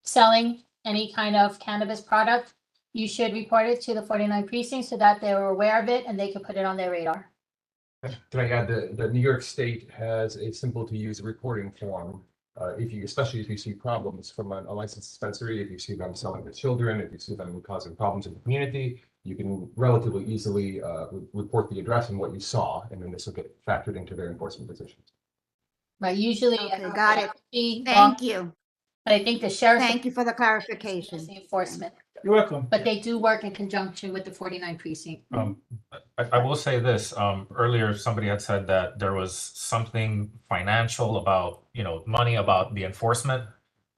selling any kind of cannabis product, you should report it to the 49 precinct so that they're aware of it and they can put it on their radar. Can I add, the New York State has a simple to use reporting form. Especially if you see problems from a licensed dispensary, if you see them selling to children, if you see them causing problems in the community, you can relatively easily report the address and what you saw, and then this will get factored into their enforcement decisions. Right, usually. Okay, got it. Thank Thank you. But I think the sheriff's. Thank you for the clarification. The enforcement, You're welcome. but they do work in conjunction with the 49 precinct. I will say this, earlier, somebody had said that there was something financial about, money about the enforcement.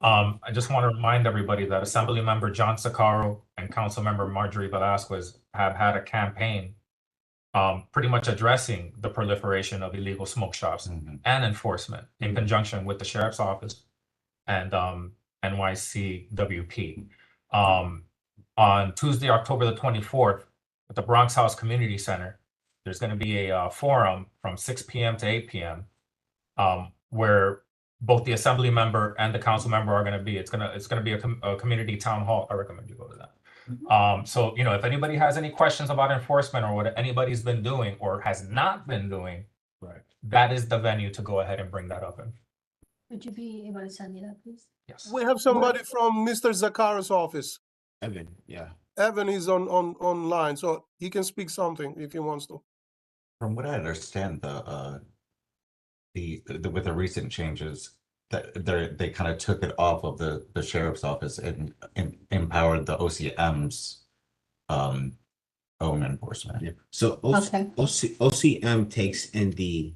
I just want to remind everybody that Assemblymember John Sakaro and Councilmember Marjorie Velasquez have had a campaign pretty much addressing the proliferation of illegal smoke shops and enforcement in conjunction with the Sheriff's Office and NYCWP. On Tuesday, October the 24th, at the Bronx House Community Center, there's going to be a forum from 6 p.m. to 8 p.m. Where both the assembly member and the council member are going to be. It's going to be a community town hall. I recommend you go to that. So if anybody has any questions about enforcement or what anybody's been doing or has not been doing, Right. that is the venue to go ahead and bring that up in. Would you be able to send me that, please? Yes. We have somebody from Mr. Zakaro's office. Evan, yeah. Evan is online, so he can speak something if he wants to. From what I understand, with the recent changes, that they kind of took it off of the sheriff's office and empowered the OCM's own enforcement. Yeah. So Okay. OCM takes in the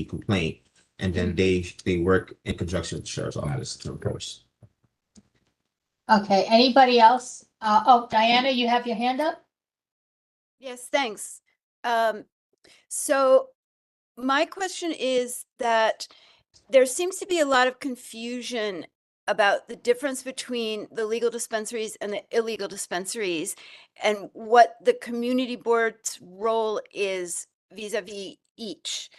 complaint, and then they work in conjunction with the sheriff's office to enforce. Okay, anybody else? Diana, you have your hand up? Yes, thanks. So my question is that there seems to be a lot of confusion about the difference between the legal dispensaries and the illegal dispensaries and what the community board's role is vis-a-vis each.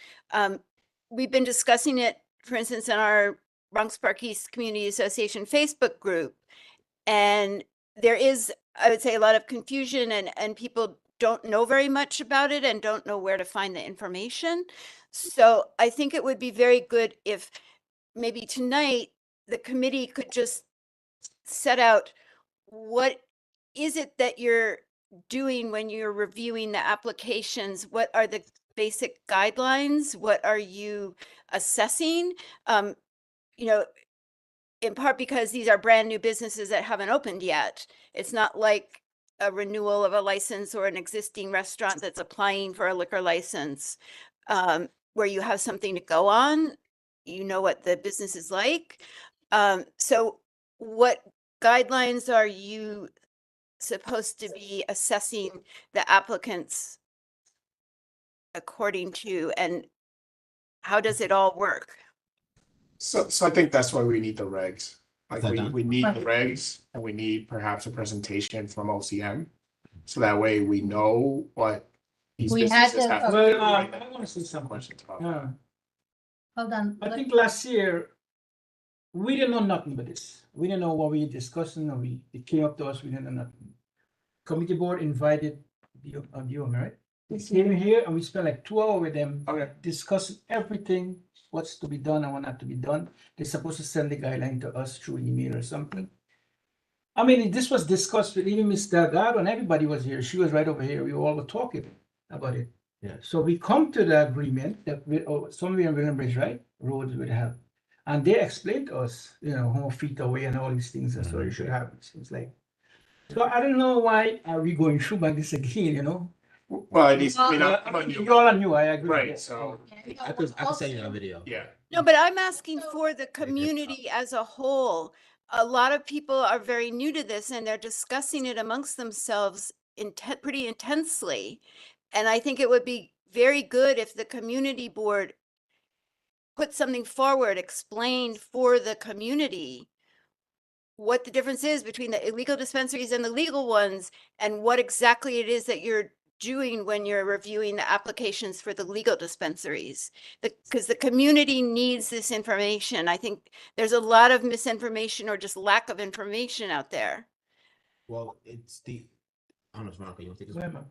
We've been discussing it, for instance, in our Bronx Park East Community Association Facebook group. And there is, I would say, a lot of confusion and people don't know very much about it and don't know where to find the information. So I think it would be very good if maybe tonight the committee could just set out what is it that you're doing when you're reviewing the applications? What are the basic guidelines? What are you assessing? In part because these are brand new businesses that haven't opened yet. It's not like a renewal of a license or an existing restaurant that's applying for a liquor license, where you have something to go on. You know what the business is like. So what guidelines are you supposed to be assessing the applicants according to, and how does it all work? So I think that's why we need the regs. Like Is that done? we need the regs and we need perhaps a presentation from OCM. So that way we know what these We had businesses the- have to Well, do. I and want to say something. questions about Yeah. that. Hold on. I think last year, we didn't know nothing about this. We didn't know what we were discussing, or it came up to us, we didn't know nothing. Committee board invited the owner, right? We came here and we spent like 2 hours with them Okay. discussing everything, what's to be done and what not to be done. They're supposed to send the guideline to us through email or something. I mean, this was discussed with even Ms. Delgado and everybody was here. She was right over here. We all were talking about it. Yeah, so we come to the agreement that we, somewhere in William Bridge, right, roads would have. And they explained to us, you know, how many feet away and all these things, and so you should have, it seems like. So I don't know why are we going through by this again, you know? Well, at least, I mean, I'm a new. You all are new, I agree. Right, yes. so, I could send you a video. yeah. No, but I'm asking for the community as a whole. A lot of people are very new to this and they're discussing it amongst themselves pretty intensely. And I think it would be very good if the community board put something forward, explained for the community what the difference is between the illegal dispensaries and the legal ones, and what exactly it is that you're doing when you're reviewing the applications for the legal dispensaries. Because the community needs this information. I think there's a lot of misinformation or just lack of information out there. Well, it's the, I don't know, Veronica, you want to take Go this? ahead, ma'am.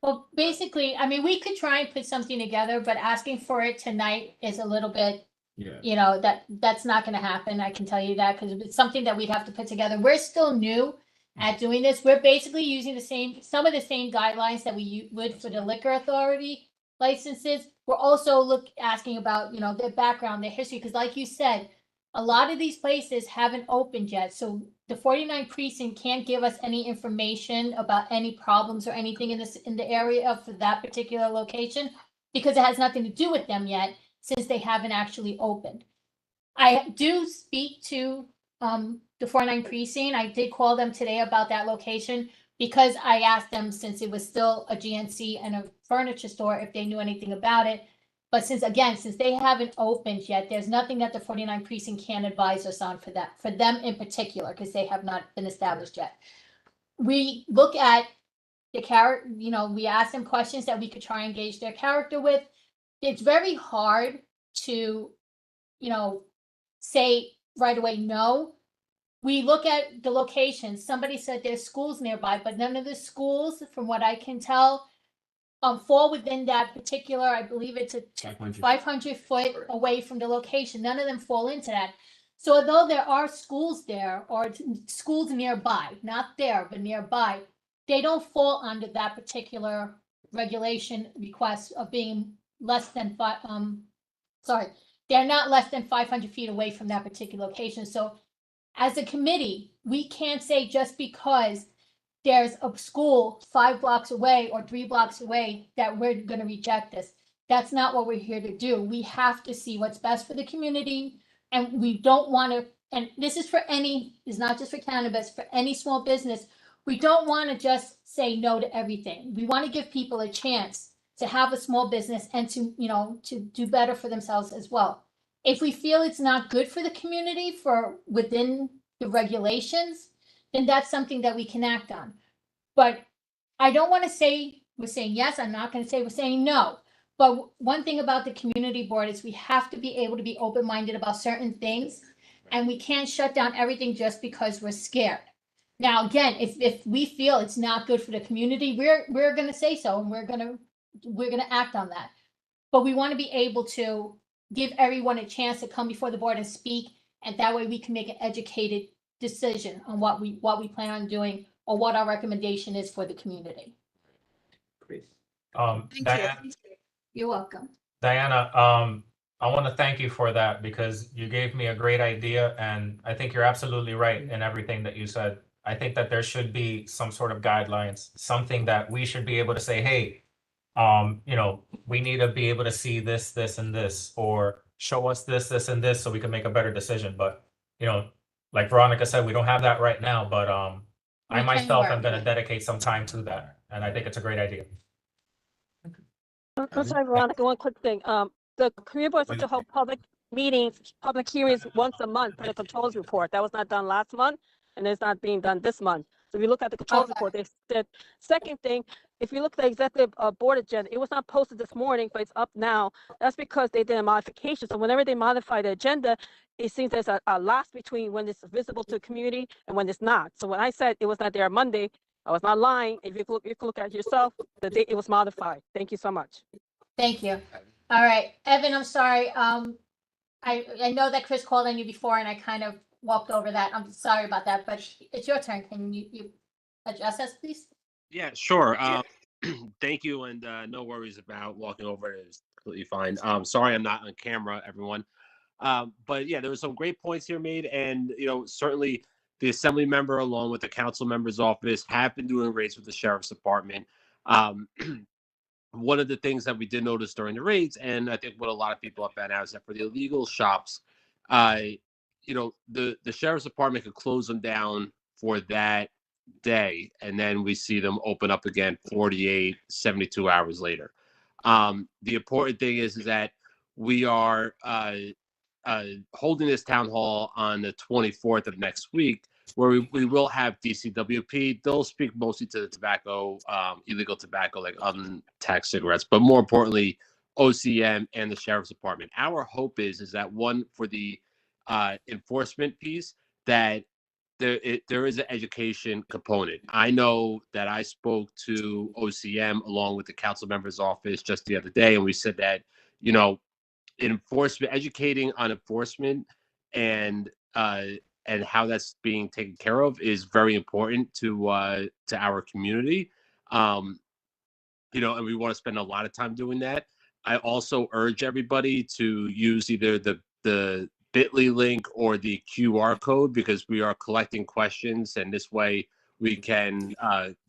Well, basically, I mean, we could try and put something together, but asking for it tonight is a little bit, Yeah. you know, that's not gonna happen, I can tell you that, because it's something that we'd have to put together. We're still new at doing this. We're basically using some of the same guidelines that we would for the liquor authority licenses. We're also asking about, you know, their background, their history, because like you said, a lot of these places haven't opened yet, so the 49 precinct can't give us any information about any problems or anything in the area for that particular location, because it has nothing to do with them yet, since they haven't actually opened. I do speak to the 49 precinct. I did call them today about that location because I asked them, since it was still a GNC and a furniture store, if they knew anything about it. But since they haven't opened yet, there's nothing that the 49 precinct can advise us on for them in particular, because they have not been established yet. We look at the character, you know, we ask them questions that we could try and gauge their character with. It's very hard to, you know, say right away no. We look at the locations. Somebody said there's schools nearby, but none of the schools, from what I can tell, fall within that particular, I believe it's a 500 foot away from the location. None of them fall into that. So although there are schools there, or schools nearby, not there, but nearby, they don't fall under that particular regulation request of being less than they're not less than 500 feet away from that particular location. So as a committee, we can't say just because there's a school 5 blocks away or 3 blocks away that we're going to reject this. That's not what we're here to do. We have to see what's best for the community, and we don't want to, and this is it's not just for cannabis, for any small business. We don't want to just say no to everything. We want to give people a chance to have a small business and to, you know, to do better for themselves as well. If we feel it's not good for the community for within the regulations, then that's something that we can act on. But I don't want to say we're saying yes. I'm not going to say we're saying no. But one thing about the community board is we have to be able to be open-minded about certain things, and we can't shut down everything just because we're scared. Now, again, if we feel it's not good for the community, we're going to say so, and we're going to act on that. But we want to be able to give everyone a chance to come before the board and speak, and that way we can make an educated decision on what we plan on doing or what our recommendation is for the community. Diana, You're welcome. Diana, I want to thank you for that, because you gave me a great idea, and I think you're absolutely right in everything that you said. I think that there should be some sort of guidelines, something that we should be able to say, hey, you know, we need to be able to see this, this, and this, or show us this, this, and this, so we can make a better decision. But, you know, like Veronica said, we don't have that right now, but I myself am going to dedicate some time to that, and I think it's a great idea. I'm sorry, Veronica, one quick thing. The community board is supposed to hold public meetings, public hearings once a month for the controls report. That was not done last month, and it's not being done this month. So if you look at the controls report, they said, second thing, if you look at the executive board agenda, it was not posted this morning, but it's up now. That's because they did a modification. So whenever they modify the agenda, it seems there's a loss between when it's visible to the community and when it's not. So when I said it was not there Monday, I was not lying. If you look at it yourself, the date it was modified. Thank you so much. Thank you. All right, Evan, I'm sorry. I know that Chris called on you before and I kind of walked over that. I'm sorry about that, but it's your turn. Can you address us, please? Yeah, sure. Thank you, and no worries about walking over. It is completely fine. Sorry I'm not on camera, everyone. But yeah, there were some great points here made, and certainly the assembly member, along with the council member's office, have been doing raids with the sheriff's department. Um, One of the things that we did notice during the raids, and I think what a lot of people have found out, is that for the illegal shops, the sheriff's department could close them down for that day, and then we see them open up again 48, 72 hours later. The important thing is that we are holding this town hall on the 24th of next week, where we will have DCWP. They'll speak mostly to the tobacco, illegal tobacco, like untaxed cigarettes, but more importantly, OCM and the sheriff's department. Our hope is that one, for the enforcement piece, that there is an education component. I know that I spoke to OCM along with the council member's office just the other day, and we said that, enforcement, educating on enforcement and how that's being taken care of is very important to our community. And we want to spend a lot of time doing that. I also urge everybody to use either the bit.ly link or the QR code, because we are collecting questions, and this way we can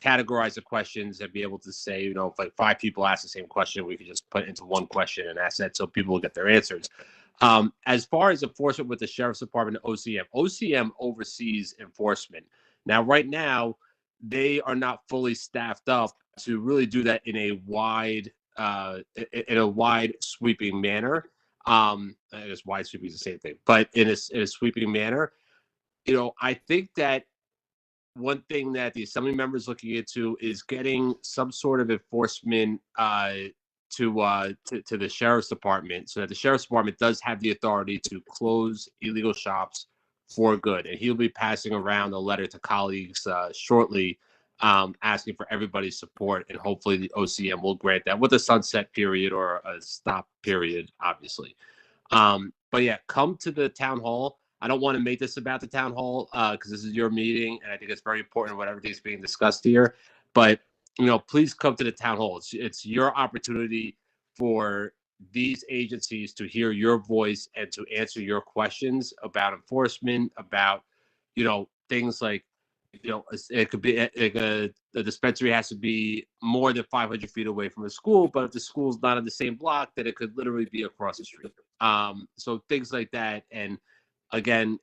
categorize the questions and be able to say, if like 5 people ask the same question, we can just put it into one question and ask that so people will get their answers. As far as enforcement with the sheriff's department and OCM oversees enforcement. Now, right now, they are not fully staffed up to really do that in a wide sweeping manner. I guess wide sweeping is the same thing, but in a sweeping manner. I think that one thing that the assembly members looking into is getting some sort of enforcement to the sheriff's department, so that the sheriff's department does have the authority to close illegal shops for good. And he'll be passing around a letter to colleagues shortly, asking for everybody's support, and hopefully the OCM will grant that with a sunset period or a stop period, obviously. But yeah, come to the town hall. I don't want to make this about the town hall because this is your meeting, and I think it's very important what everything's being discussed here. But please come to the town hall. It's your opportunity for these agencies to hear your voice and to answer your questions about enforcement, about things like it could be the dispensary has to be more than 500 feet away from a school, but if the school's not on the same block, then it could literally be across the street. So things like that. And again,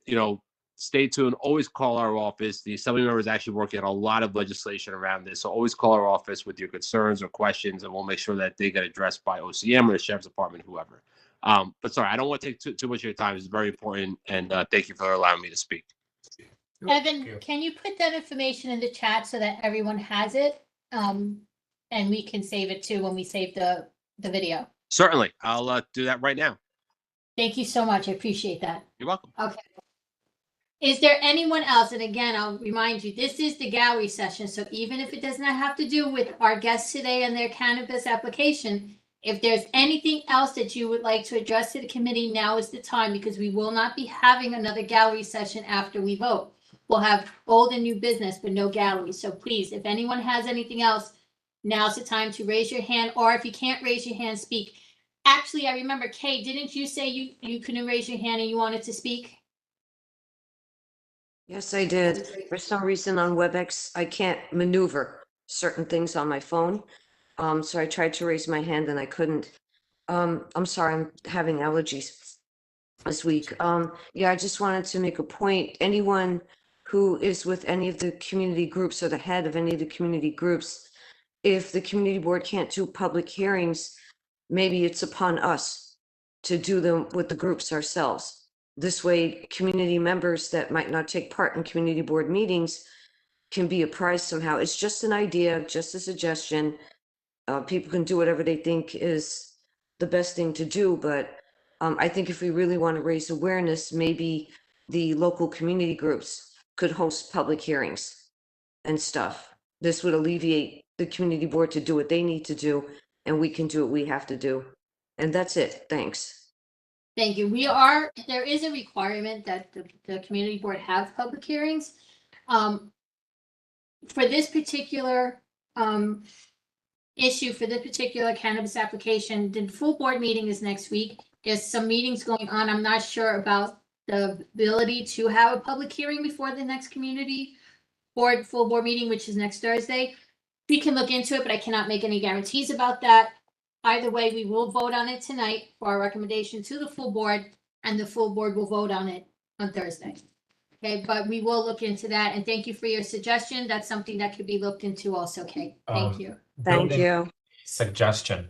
stay tuned. Always call our office. The assembly member is actually working on a lot of legislation around this. So always call our office with your concerns or questions, and we'll make sure that they get addressed by OCM or the sheriff's department, whoever. But sorry, I don't want to take too much of your time. It's very important. And thank you for allowing me to speak. Evan, can you put that information in the chat so that everyone has it? And we can save it too when we save the video. Certainly. I'll do that right now. Thank you so much. I appreciate that. You're welcome. Okay. Is there anyone else? And again, I'll remind you, this is the gallery session. So even if it does not have to do with our guests today and their cannabis application, if there's anything else that you would like to address to the committee, now is the time, because we will not be having another gallery session after we vote. We'll have old and new business, but no gallery. So please, if anyone has anything else, now's the time to raise your hand, or if you can't raise your hand, speak. Actually, I remember, Kay, didn't you say you couldn't raise your hand and you wanted to speak? Yes, I did. For some reason on WebEx, I can't maneuver certain things on my phone. So I tried to raise my hand and I couldn't. I'm sorry, I'm having allergies this week. Yeah, I just wanted to make a point. Anyone who is with any of the community groups or the head of any of the community groups, if the community board can't do public hearings, maybe it's upon us to do them with the groups ourselves. This way, community members that might not take part in community board meetings can be apprised somehow. It's just an idea, just a suggestion. People can do whatever they think is the best thing to do, but I think if we really want to raise awareness, maybe the local community groups could host public hearings and stuff. This would alleviate the community board to do what they need to do, and we can do what we have to do. And that's it. Thanks. Thank you. There is a requirement that the community board have public hearings. For this particular issue for this particular cannabis application, the full board meeting is next week. There's some meetings going on. I'm not sure about the ability to have a public hearing before the next community board, full board meeting, which is next Thursday. We can look into it, but I cannot make any guarantees about that. Either way, we will vote on it tonight for our recommendation to the full board, and the full board will vote on it on Thursday. Okay, but we will look into that, and thank you for your suggestion. That's something that could be looked into also, Kate. Thank you. Thank Building you. Suggestion,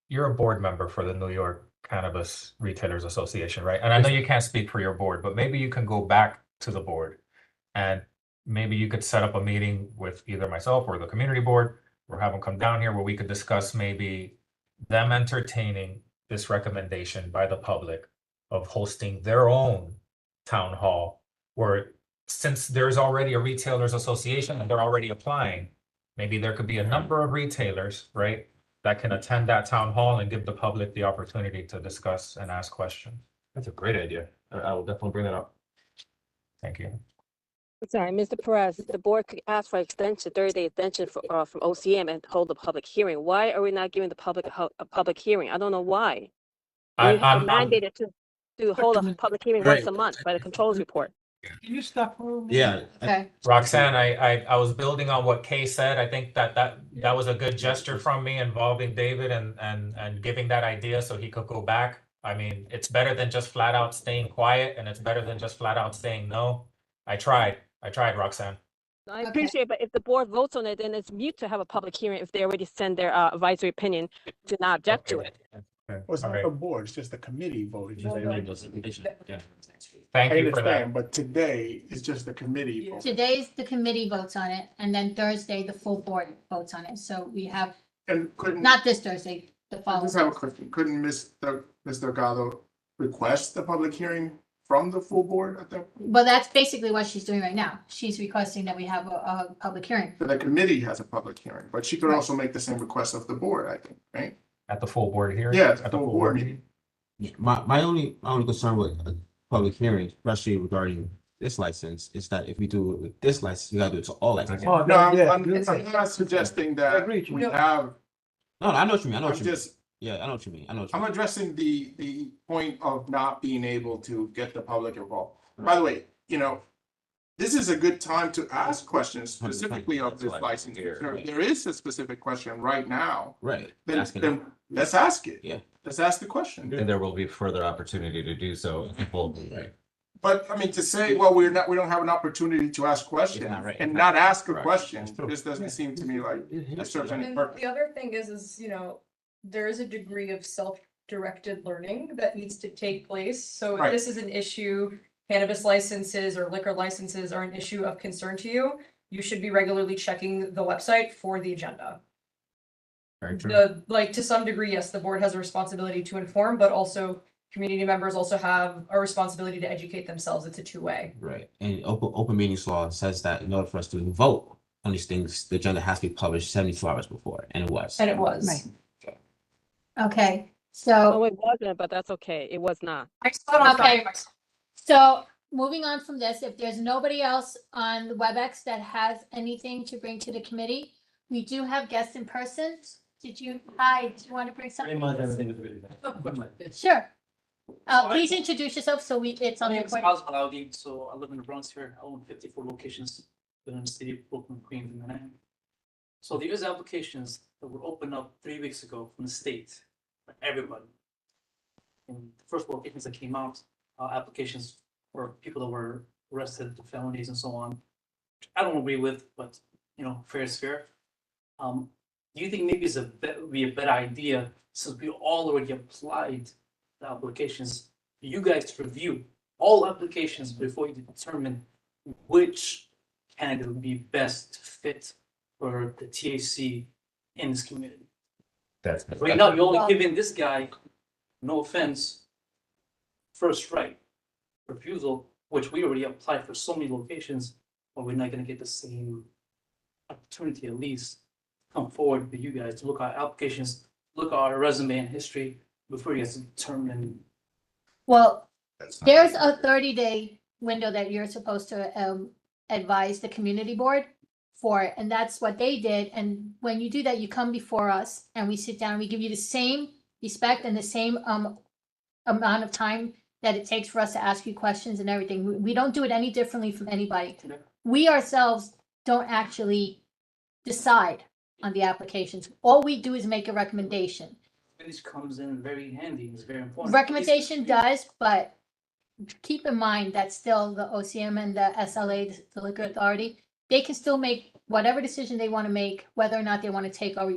you're a board member for the New York Cannabis Retailers Association, right? And I know you can't speak for your board, but maybe you can go back to the board and maybe you could set up a meeting with either myself or the community board, or have them come down here where we could discuss maybe them entertaining this recommendation by the public of hosting their own town hall, where since there's already a retailers association and they're already applying, maybe there could be a number of retailers, right, that can attend that town hall and give the public the opportunity to discuss and ask questions. That's a great idea. I will definitely bring that up. Thank you. Sorry, Mr. Perez, the board could ask for extension, 30-day extension for, from OCM and hold a public hearing. Why are we not giving the public a public hearing? I don't know why. We have mandated to hold a public hearing once a month by the controls report. Can you stop for a minute? Yeah. Okay. Roxanne, I was building on what Kay said. I think that was a good gesture from me involving David and giving that idea so he could go back. I mean, it's better than just flat out staying quiet, and it's better than just flat out saying no. I tried, Roxanne. I appreciate it, but if the board votes on it, then it's mute to have a public hearing if they already send their advisory opinion to not object to it. Well, it's not the board, it's just the committee vote. Thank I you for that. understand, but today is just the committee vote. Today's the committee votes on it, and then Thursday, the full board votes on it. So we have, And couldn't, not this Thursday, the I following. just have a question, couldn't Ms. Delgado request the public hearing from the full board at that? Well, that's basically what she's doing right now. She's requesting that we have a public hearing. The committee has a public hearing, but she could Right. also make the same request of the board, I think, right? At the full board hearing? Yeah, At the full board meeting? My only concern with a public hearing, especially regarding this license, is that if we do it with this license, we gotta do it to all licenses. Oh, No, yeah, I'm not suggesting that agree. we have, No, I know what you mean. I know I'm what you mean. just, Yeah, I know what you mean. I know what you I'm mean. addressing the point of not being able to get the public involved. By the way, this is a good time to ask questions specifically of this license. There is a specific question right now. Right. Then Asking it. let's ask it. Yeah. Let's ask the question. And there will be further opportunity to do so. Right. But I mean, to say, well, we don't have an opportunity to ask questions not right. and not ask a Correct. question, this doesn't seem to me like it serves any And purpose. the other thing is, there is a degree of self-directed learning that needs to take place. So Right. if this is an issue, cannabis licenses or liquor licenses are an issue of concern to you, you should be regularly checking the website for the agenda. Very true. To some degree, yes, the board has a responsibility to inform, but also community members also have a responsibility to educate themselves. It's a two-way. Right. And open meetings law says that in order for us to vote on these things, the agenda has to be published 74 hours before, and it was. And it was. Right. Okay, No, so, it wasn't, but that's okay. It was not. I saw it on Okay. Friday myself. so moving on from this, if there's nobody else on the WebEx that has anything to bring to the committee, we do have guests in person. Do you want to bring something? Sure. Please introduce yourself so it's on My the name is recording. Al's Alaudin, so I live in the Bronx here. I own 54 locations within the city of Brooklyn, Queens, and Manhattan. So there is applications that were opened up 3 weeks ago from the state for everybody. And the first locations that came out, applications for people that were arrested for felonies and so on. Which I don't agree with, but fair is fair. Do you think maybe would be a better idea, since we all already applied the applications, for you guys to review all applications before you determine which candidate would be best fit for the THC in this community? Right now, you're only giving this guy, no offense, first right refusal, which we already applied for so many locations, but we're not gonna get the same opportunity at least come forward for you guys to look at applications, look at our resume and history before you guys determine. Well, there's a 30-day window that you're supposed to advise the community board for it, and that's what they did. And when you do that, you come before us and we sit down, we give you the same respect and the same amount of time that it takes for us to ask you questions and everything. We don't do it any differently from anybody. We ourselves don't actually decide on the applications. All we do is make a recommendation. This comes in very handy, it's very important. Recommendation does, but keep in mind that still the OCM and the SLA, the Liquor Authority, they can still make whatever decision they want to make, whether or not they want to take our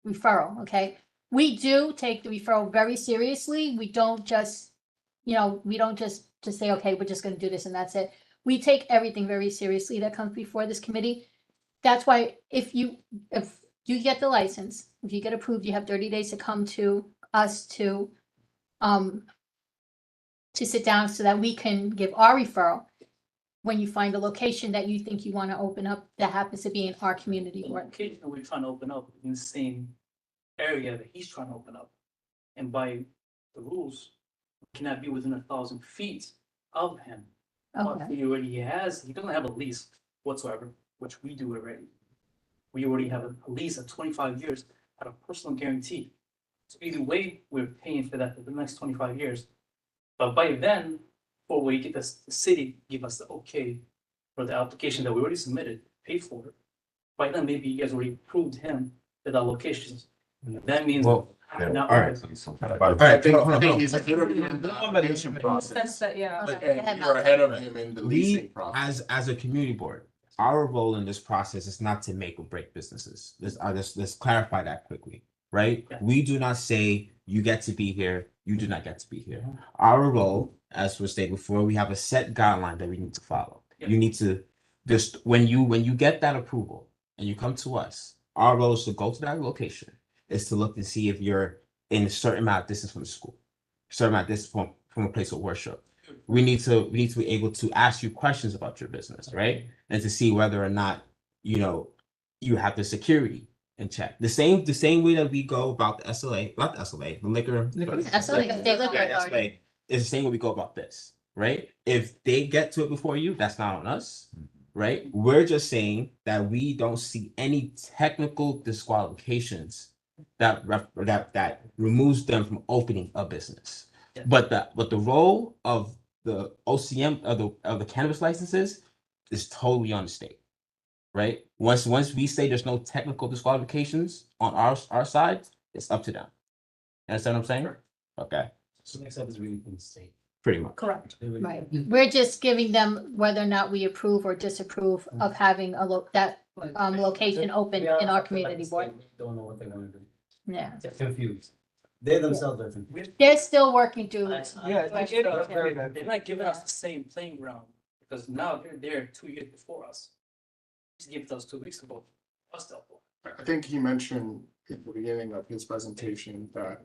referral, okay? We do take the referral very seriously. We don't just, we don't just say, okay, we're just gonna do this and that's it. We take everything very seriously that comes before this committee. That's why if you get the license, if you get approved, you have 30 days to come to us to sit down so that we can give our referral when you find a location that you think you want to open up that happens to be in our community. The location that we're trying to open up in the same area that he's trying to open up. And by the rules, we cannot be within 1,000 feet of him. But Okay. he doesn't have a lease whatsoever, which we do already. We already have a lease of 25 years at a personal guarantee. So either way, we're paying for that for the next 25 years. But by then, before we get the city give us the okay for the application that we already submitted, paid for it. By then, maybe you guys already approved him at that location. That means. Well, not- all right. I think he's ahead of you in the application Sense process. that, yeah. And you're ahead of him in the leasing We, process. as a community board, our role in this process is not to make or break businesses. Let's clarify that quickly, right? Yeah. We do not say you get to be here, you do not get to be here. Our role, as was stated before, we have a set guideline that we need to follow. Yeah. You need to just when you get that approval and you come to us, our role is to go to that location, is to look and see if you're in a certain amount of distance from the school, certain amount of distance from a place of worship. We need to be able to ask you questions about your business, right? And to see whether or not, you have the security in check. The same way that we go about the SLA, not the SLA, the liquor. SLA, State Liquor Yeah, Authority. SLA. It's the same way we go about this, right? If they get to it before you, that's not on us, right? We're just saying that we don't see any technical disqualifications that removes them from opening a business. Yeah. But the role of the OCM of the cannabis licenses is totally on the state, right? Once we say there's no technical disqualifications on our side, it's up to them. You understand what I'm saying? Sure. Okay, So next up is really from the state. pretty much. Correct. Right. We're just giving them whether or not we approve or disapprove of having that location open in our community board. Don't know what they want to do. Yeah. They're confused. They themselves are confused. They're still working through. They're not giving us the same playing ground, because now they're there 2 years before us. Just give those 2 weeks ago, us to upload. I think he mentioned at the beginning of his presentation that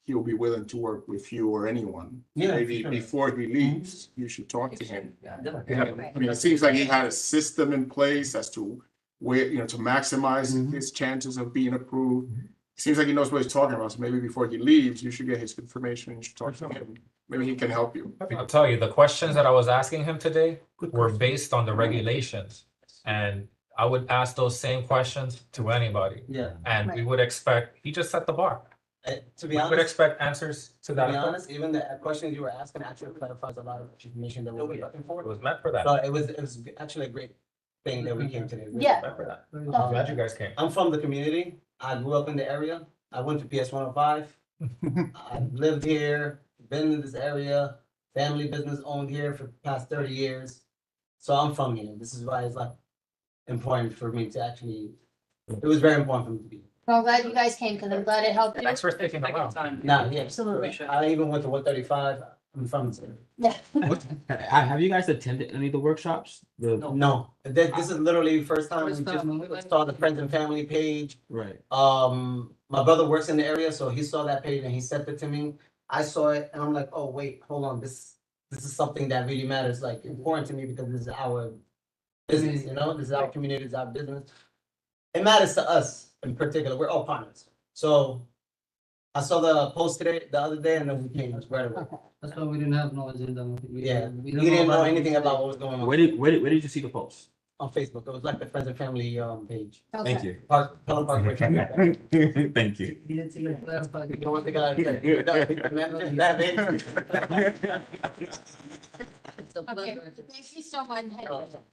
he'll be willing to work with you or anyone. Yeah, Maybe sure. before he leaves, you should talk to him. Yeah. I mean, it seems like he had a system in place as to where, to maximize his chances of being approved. Seems like he knows what he's talking about, so maybe before he leaves, you should get his information, you should talk to him. Maybe he can help you. I'll tell you, the questions that I was asking him today were based on the regulations. And I would ask those same questions to anybody. Yeah. And we would expect, he just set the bar. To be We would honest, expect answers to to that. be effect. honest, even the questions you were asking actually clarifies a lot of information that we were looking It for. was meant for that. So it was actually a great thing that we came today. Yeah. Meant for that. I'm glad you guys came. I'm from the community. I grew up in the area. I went to PS 105. I've lived here, been in this area, family business owned here for the past 30 years. So I'm from here. This is why it's like important for me to actually, it was very important for me to be here. Well, I'm glad you guys came because I'm glad it helped you. Thanks for taking a while. Nah, yeah. Absolutely. I even went to 135. I'm from this area. Yeah. Have you guys attended any of the workshops? No, this is literally the first time we just saw the friends and family page. Right. My brother works in the area, so he saw that page and he sent it to me. I saw it and I'm like, oh, wait, hold on. This is something that really matters, like important to me because this is our business, this is our community, this is our business. It matters to us in particular. We're all partners. So I saw the post the other day, and then we came right away. That's why we didn't have no agenda. Yeah, we didn't know anything about what was going on. Where did you see the post? on Facebook. It was like the Friends and Family, page. Thank Okay. you. Pelham Parkway. Thank you. You didn't see it last time. You don't want the guy to say, that big. Okay, thank you so much.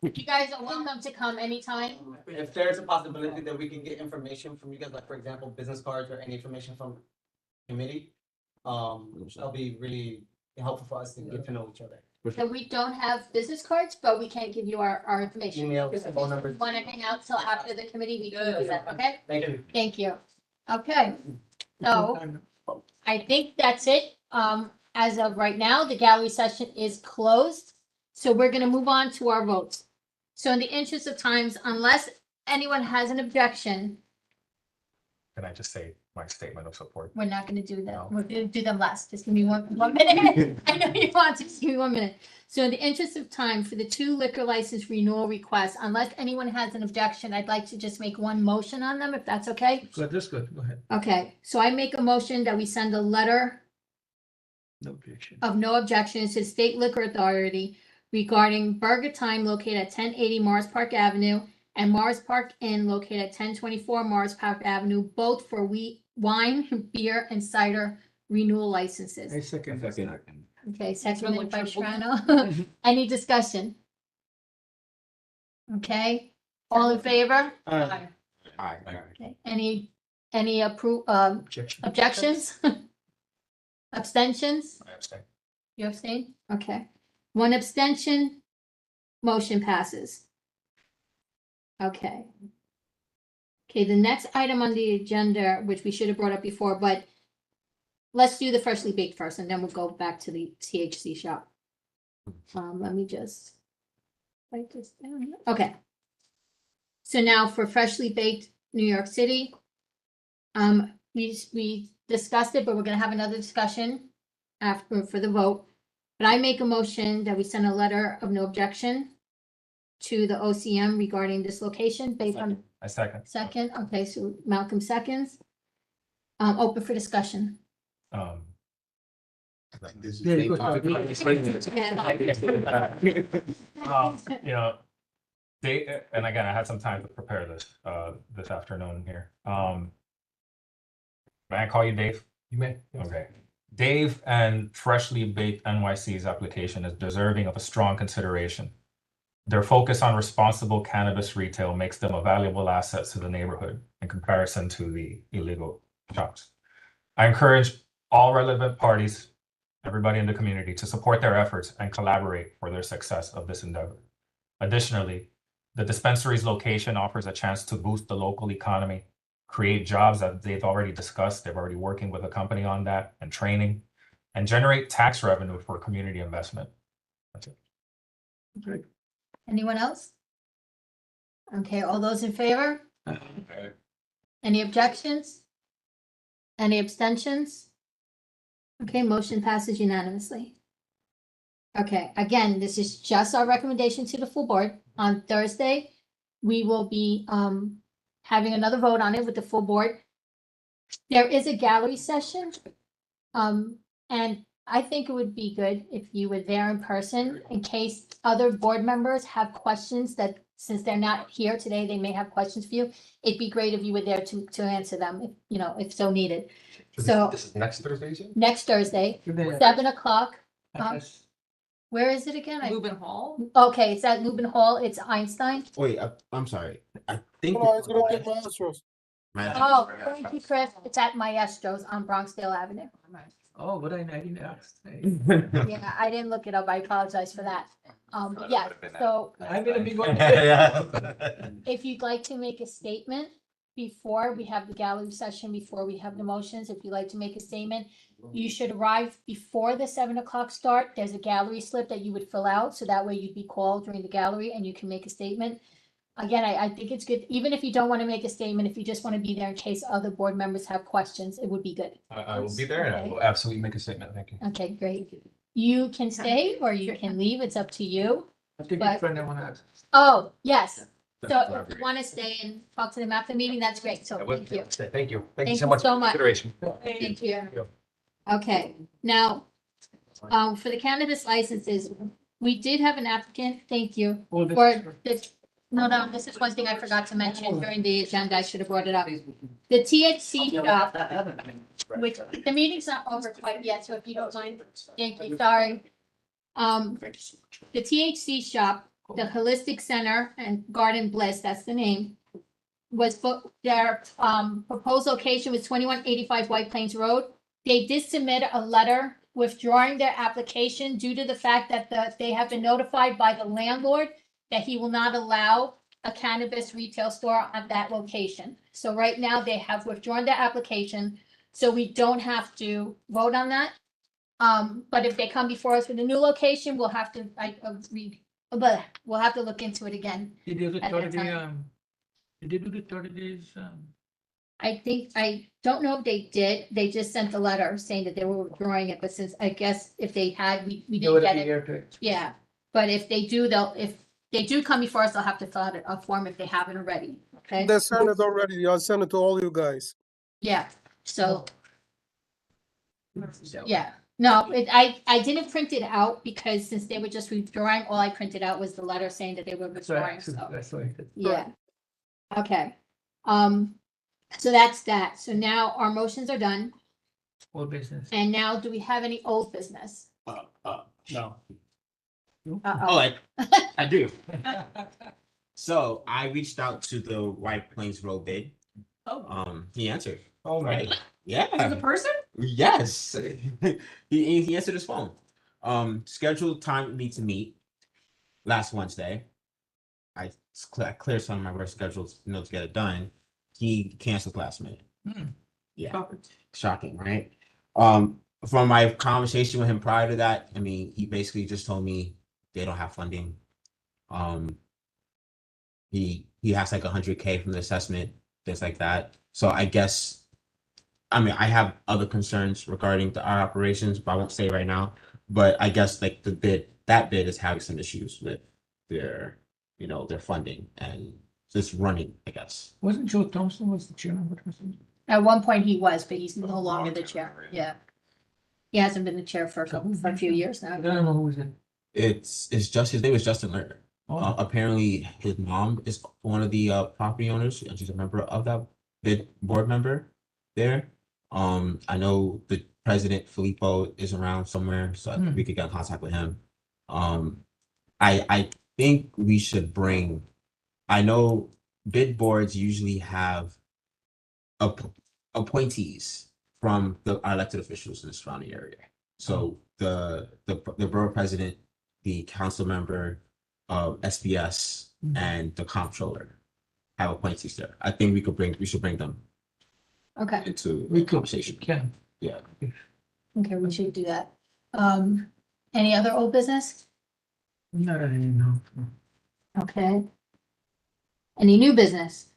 You guys are welcome to come anytime. If there's a possibility that we can get information from you guys, like for example, business cards or any information from committee, that'll be really helpful for us to get to know each other. So we don't have business cards, but we can't give you our information. Emails, phone numbers. Want to hang out till after the committee, we can do that, okay? Thank you. Thank you. Okay, so I think that's it. As of right now, the gallery session is closed. So we're gonna move on to our votes. So in the interest of times, unless anyone has an objection, Can I just say my statement of support? we're not gonna do them. No. We're gonna do them last. Just give me one minute. I know you want to, just give me 1 minute. So in the interest of time, for the 2 liquor license renewal requests, unless anyone has an objection, I'd like to just make one motion on them, if that's okay. Good, that's good, go ahead. Okay, so I make a motion that we send a letter No objection. of no objections to the State Liquor Authority regarding Burger Time located at 1080 Morris Park Avenue and Morris Park Inn located at 1024 Morris Park Avenue, both for wine, beer, and cider renewal licenses. I second that. Okay, seconded by Shrano. Any discussion? Okay, all in favor? Aye. Okay, any Objection. objections? Abstentions? I abstain. You abstain? Okay. 1 abstention. Motion passes. Okay. Okay, the next item on the agenda, which we should have brought up before, but let's do the freshly baked first, and then we'll go back to the THC shop. Let me just write this down here. Okay. So now for freshly baked New York City, we discussed it, but we're gonna have another discussion after for the vote. But I make a motion that we send a letter of no objection to the OCM regarding this location based on I second. second. Okay, so Malcolm seconds. Open for discussion. Um, Yeah, you go. You know, and again, I had some time to prepare this, this afternoon here. May I call you Dave? You may. Okay. Dave and Freshly Baked NYC's application is deserving of a strong consideration. Their focus on responsible cannabis retail makes them a valuable asset to the neighborhood in comparison to the illegal shops. I encourage all relevant parties, everybody in the community, to support their efforts and collaborate for their success of this endeavor. Additionally, the dispensary's location offers a chance to boost the local economy, create jobs that they've already discussed. They're already working with a company on that and training, and generate tax revenue for community investment. That's it. Okay. Anyone else? Okay, all those in favor? Any objections? Any abstentions? Okay, motion passes unanimously. Okay, again, this is just our recommendation to the full board. On Thursday, we will be having another vote on it with the full board. There is a gallery session. And I think it would be good if you were there in person in case other board members have questions that, since they're not here today, they may have questions for you. It'd be great if you were there to answer them, if, you know, if so needed. So This is next Thursday, you said? next Thursday, Good day. 7 o'clock. Yes. Where is it again? Lubin Hall. Okay, it's at Lubin Hall. It's Einstein. Wait, I'm sorry. I think. No, it's gonna get Maestros. Oh, thank you, Chris. It's at Maestro's on Bronxdale Avenue. Oh, but I didn't ask. Yeah, I didn't look it up. I apologize for that. Yeah, so I'm gonna be going. if you'd like to make a statement before we have the gallery session, before we have the motions, if you'd like to make a statement, you should arrive before the 7 o'clock start. There's a gallery slip that you would fill out, so that way you'd be called during the gallery and you can make a statement. Again, I think it's good, even if you don't want to make a statement, if you just want to be there in case other board members have questions, it would be good. I will be there and I will absolutely make a statement. Thank you. Okay, great. You can stay or you can leave. It's up to you. I think But- your friend I wanna ask. Oh, yes. So if you want to stay and talk to them after the meeting, that's great. So I will. thank you. Thank you. Thank Thank you so you much so for much. consideration. Thank you. you. Okay, now, for the cannabis licenses, we did have an applicant, thank you, Oh, this- for this No, this is one thing I forgot to mention during the agenda. I should have brought it up. The THC shop, which the meeting's not over quite yet, so if you don't mind, thank you, sorry. The THC shop, the Holistic Center and Garden Bliss, that's the name, was their proposed location was 2185 White Plains Road. They did submit a letter withdrawing their application due to the fact that they have been notified by the landlord that he will not allow a cannabis retail store at that location. So right now they have withdrawn their application, so we don't have to vote on that. But if they come before us with a new location, we'll have to, we'll have to look into it again. Did they do the at that 30 time. did they do the 30 days? I don't know if they did. They just sent a letter saying that they were withdrawing it, but since I guess if they had, we They didn't would get have it. Yeah, but if they do, if they do come before us, they'll have to fill out a form if they haven't already, okay? They sent it already. I'll send it to all you guys. Yeah, so. Yeah, no, I didn't print it out because since they were just withdrawing, all I printed out was the letter saying that they were withdrawing, so. That's right. Yeah. Okay. So that's that. So now our motions are done. All business. And now do we have any old business? No. Uh-oh. Oh, I do. So I reached out to the White Plains Road bid. Oh. He answered. Oh, Right. Yeah. As a person? Yes. he answered his phone. Scheduled time for me to meet last Wednesday. I cleared some of my work schedules, to get it done. He canceled last minute. Yeah. Shocking, right? From my conversation with him prior to that, I mean, he basically just told me they don't have funding. He has like 100K from the assessment, things like that. So I guess, I mean, I have other concerns regarding our operations, but I won't say right now. But I guess like that bid is having some issues with their funding and just running, I guess. Wasn't Joe Thompson was the chairman? What was it? At one point he was, but he's no longer the chair. Yeah. He hasn't been the chair for a few years now. I don't know who was it. It's just his name is Justin Lerner. Apparently his mom is one of the property owners, and she's a member of that bid board member there. I know the president Filippo is around somewhere, so we could get in contact with him. I think we should bring. I know bid boards usually have appointees from our elected officials in the surrounding area. So the borough president, the council member, SBS, and the comptroller have appointees there. I think we should bring them Okay. into the conversation. Can. Yeah. Okay, we should do that. Any other old business? Not really, no. Okay. Any new business?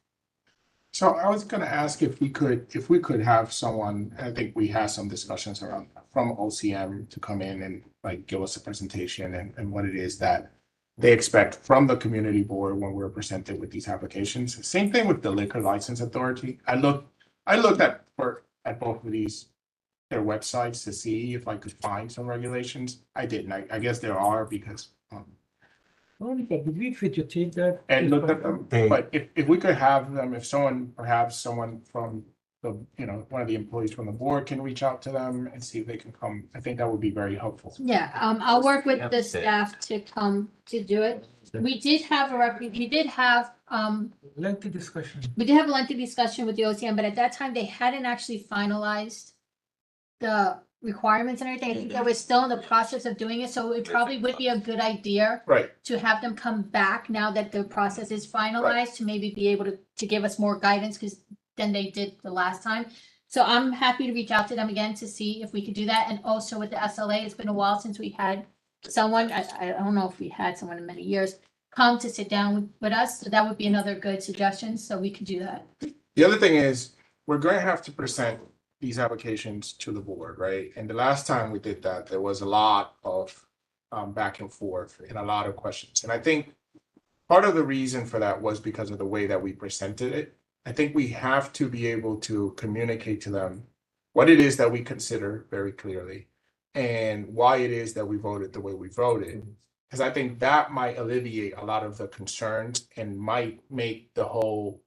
So I was gonna ask if we could have someone, I think we had some discussions around from OCM to come in and like give us a presentation and what it is that they expect from the community board when we're presented with these applications. Same thing with the liquor license authority. I looked at both of their websites to see if I could find some regulations. I didn't. I guess there are because Did we videotape that? and looked at them. But if we could have them, if perhaps someone from the, one of the employees from the board can reach out to them and see if they can come, I think that would be very helpful. Yeah, I'll work with the staff to come to do it. We did have Lengthy discussion. we did have a lengthy discussion with the OCM, but at that time they hadn't actually finalized the requirements and everything. I think they were still in the process of doing it, so it probably would be a good idea Right. to have them come back now that the process is finalized to maybe be able to give us more guidance because than they did the last time. So I'm happy to reach out to them again to see if we could do that. And also with the SLA, it's been a while since we had someone, I don't know if we had someone in many years, come to sit down with us. So that would be another good suggestion. So we could do that. The other thing is, we're going to have to present these applications to the board, right? And the last time we did that, there was a lot of back and forth and a lot of questions. And I think part of the reason for that was because of the way that we presented it. I think we have to be able to communicate to them what it is that we consider very clearly and why it is that we voted the way we voted. Because I think that might alleviate a lot of the concerns and might make the whole,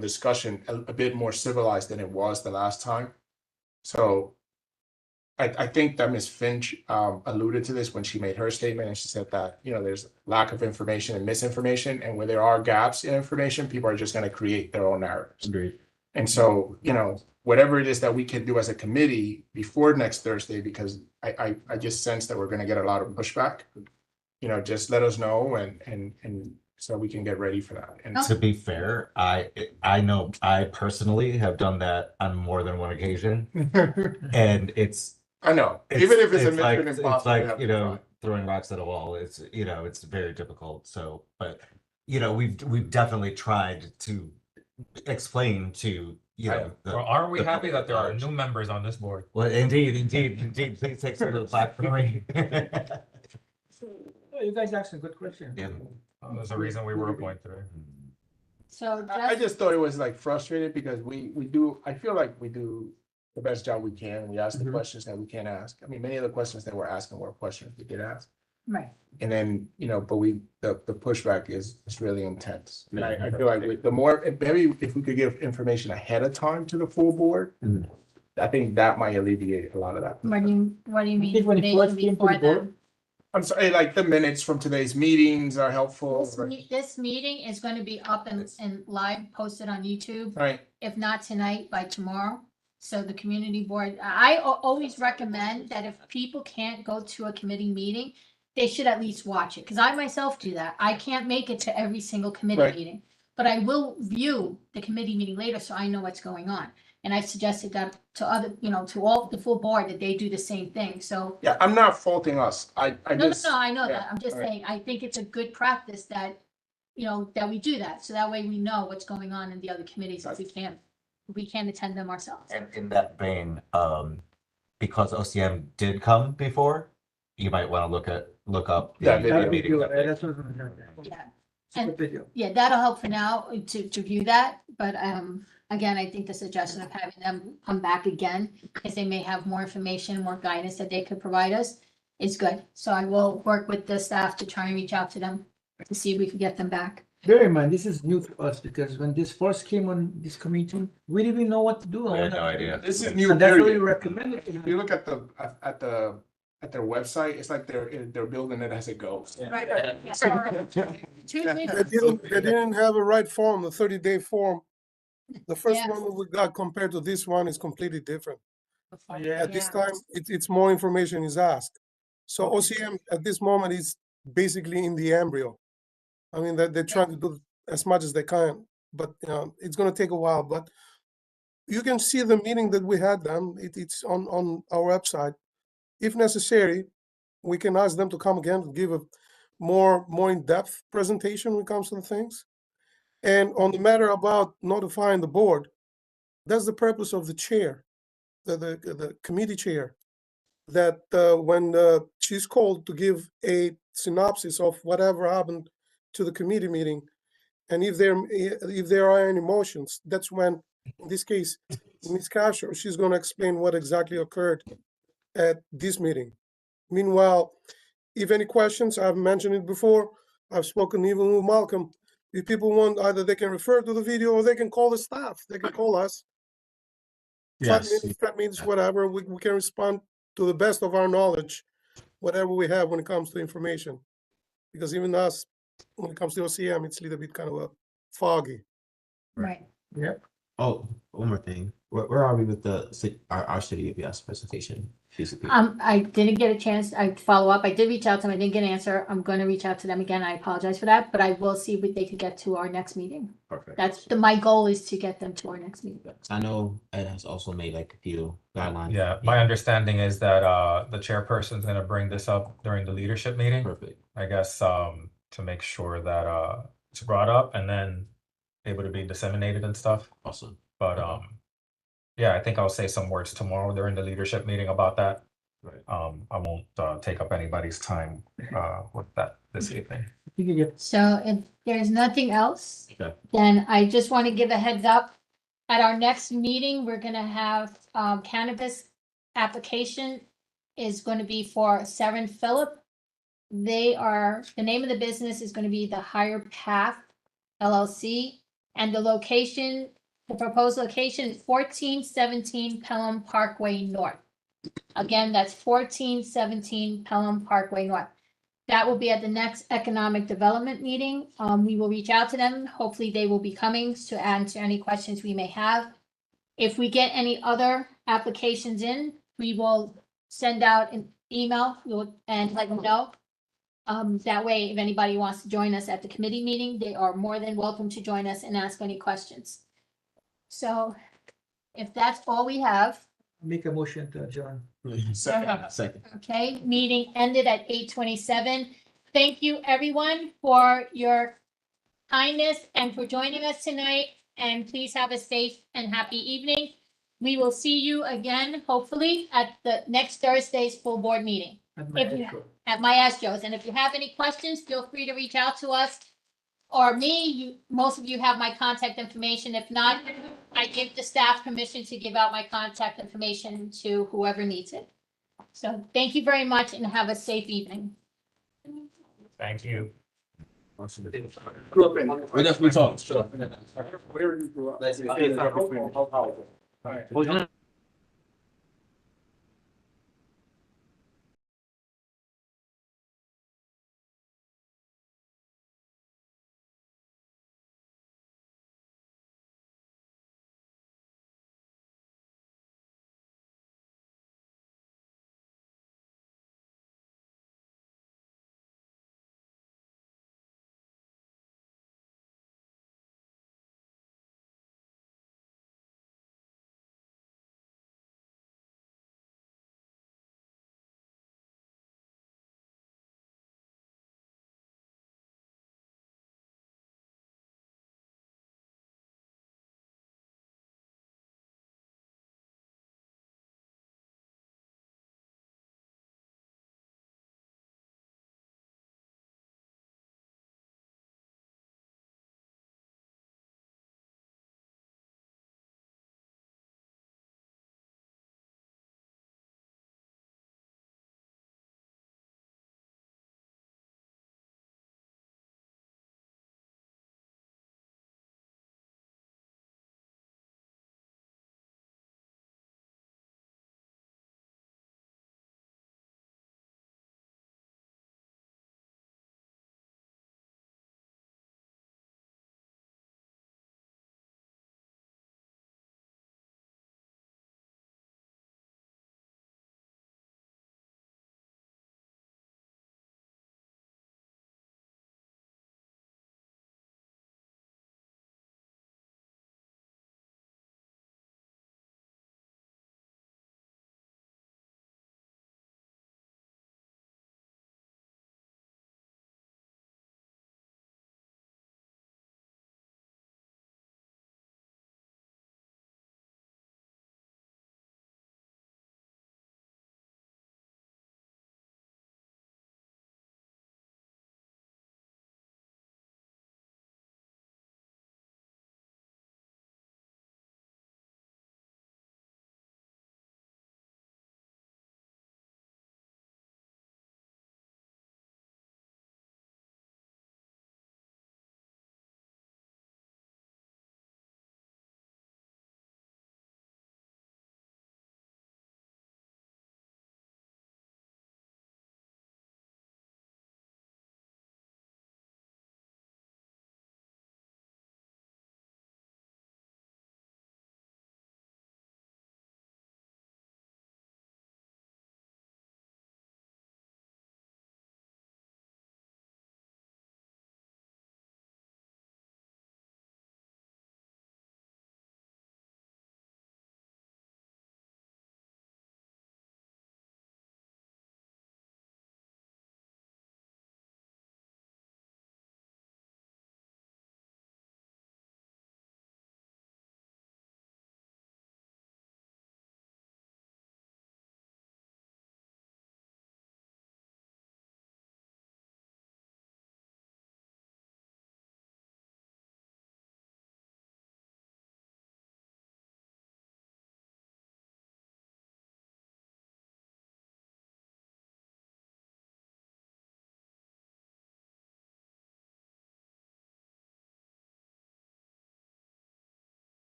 discussion a bit more civilized than it was the last time. So I think that Ms. Finch alluded to this when she made her statement, and she said that, there's lack of information and misinformation, and where there are gaps in information, people are just gonna create their own narratives. Agreed. And so, whatever it is that we can do as a committee before next Thursday, because I just sense that we're gonna get a lot of pushback. Just let us know and so we can get ready for that. And To be fair, I know I personally have done that on more than one occasion, and I know, even if it's a like, mission it's impossible. we like, have to try. throwing rocks at a wall. It's very difficult. So, but we've definitely tried to explain to Well, aren't we happy that there are new members on this board? Well, indeed. Please take some of the plaque for me. Oh, you guys asked a good question. Yeah. There's a reason we were appointed. So I just thought it was like frustrated because I feel like we do the best job we can. We ask the questions that we can ask. I mean, many of the questions that we're asking were questions we did ask. Right. And then, but the pushback is really intense. And I feel like maybe if we could give information ahead of time to the full board, I think that might alleviate a lot of that. What do you mean? think when it They first should be came to for the board, them? I'm sorry, like the minutes from today's meetings are helpful. This meeting is going to be up and live posted on YouTube. Right. If not tonight, by tomorrow. So the community board, I always recommend that if people can't go to a committee meeting, they should at least watch it, because I myself do that. I can't make it to every single committee Right. meeting, but I will view the committee meeting later, so I know what's going on. And I suggested that to other, to all the full board, that they do the same thing, so. Yeah, I'm not faulting us. I No, just. I know yeah, that. I'm just all right. saying, I think it's a good practice that, that we do that. So that way we know what's going on in the other committees if we can't attend them ourselves. And in that vein, because OCM did come before, you might want to look up Yeah, the video. meeting. That's what I'm gonna do. Yeah. Super And- video. Yeah, that'll help for now to view that, but again, I think the suggestion of having them come back again, because they may have more information, more guidance that they could provide us is good. So I will work with the staff to try and reach out to them to see if we can get them back. Bear in mind, this is new to us because when this first came on this committee, we didn't even know what to do. We had no idea. This is new. And that's what we period. recommended. If you look at their website, it's like they're building it as it goes. Right. They didn't have a right form, the 30-day form. The first Yes. one that we got compared to this one is completely different. Yeah. At this time, it's more information is asked. So OCM at this moment is basically in the embryo. I mean, they're trying to do as much as they can, but it's gonna take a while, but you can see the meeting that we had them. It's on our website. If necessary, we can ask them to come again to give a more in-depth presentation when it comes to the things. And on the matter about notifying the board, that's the purpose of the chair, the committee chair, that when she's called to give a synopsis of whatever happened to the committee meeting, and if there are any motions, that's when, in this case, Ms. Castro, she's going to explain what exactly occurred at this meeting. Meanwhile, if any questions, I've mentioned it before, I've spoken even with Malcolm. If people want, either they can refer to the video or they can call the staff. They can call us. 5 minutes, whatever. We can respond to the best of our knowledge, whatever we have when it comes to information. Because even us, when it comes to OCM, it's a little bit kind of foggy. Right. Yep. Oh, one more thing. Where are we with our city of yes presentation? Basically. I didn't get a chance. I follow up. I did reach out to them. I didn't get an answer. I'm going to reach out to them again. I apologize for that, but I will see if they could get to our next meeting. Perfect. My goal is to get them to our next meeting. I know Ed has also made like a few guidelines. Yeah, my understanding is that the chairperson's gonna bring this up during the leadership meeting. Perfect. I guess to make sure that it's brought up and then able to be disseminated and stuff. Awesome. But yeah, I think I'll say some words tomorrow during the leadership meeting about that. Right. I won't take up anybody's time with that this evening. So if there's nothing else, Okay. then I just want to give a heads up. At our next meeting, we're gonna have cannabis application is going to be for Seren Phillip. the name of the business is gonna be the Higher Path LLC, and the proposed location is 1417 Pelham Parkway North. Again, that's 1417 Pelham Parkway North. That will be at the next economic development meeting. We will reach out to them. Hopefully they will be coming to answer any questions we may have. If we get any other applications in, we will send out an email and let them know. That way, if anybody wants to join us at the committee meeting, they are more than welcome to join us and ask any questions. So if that's all we have, Make a motion to adjourn. Second. okay, meeting ended at 8:27. Thank you, everyone, for your kindness and for joining us tonight. And please have a safe and happy evening. We will see you again, hopefully, at the next Thursday's full board meeting at my Astros. And if you have any questions, feel free to reach out to us or me. Most of you have my contact information. If not, I give the staff permission to give out my contact information to whoever needs it. So thank you very much and have a safe evening. Thank you. Grew up in. Where we talk? Where you grew up? Let's see. All right.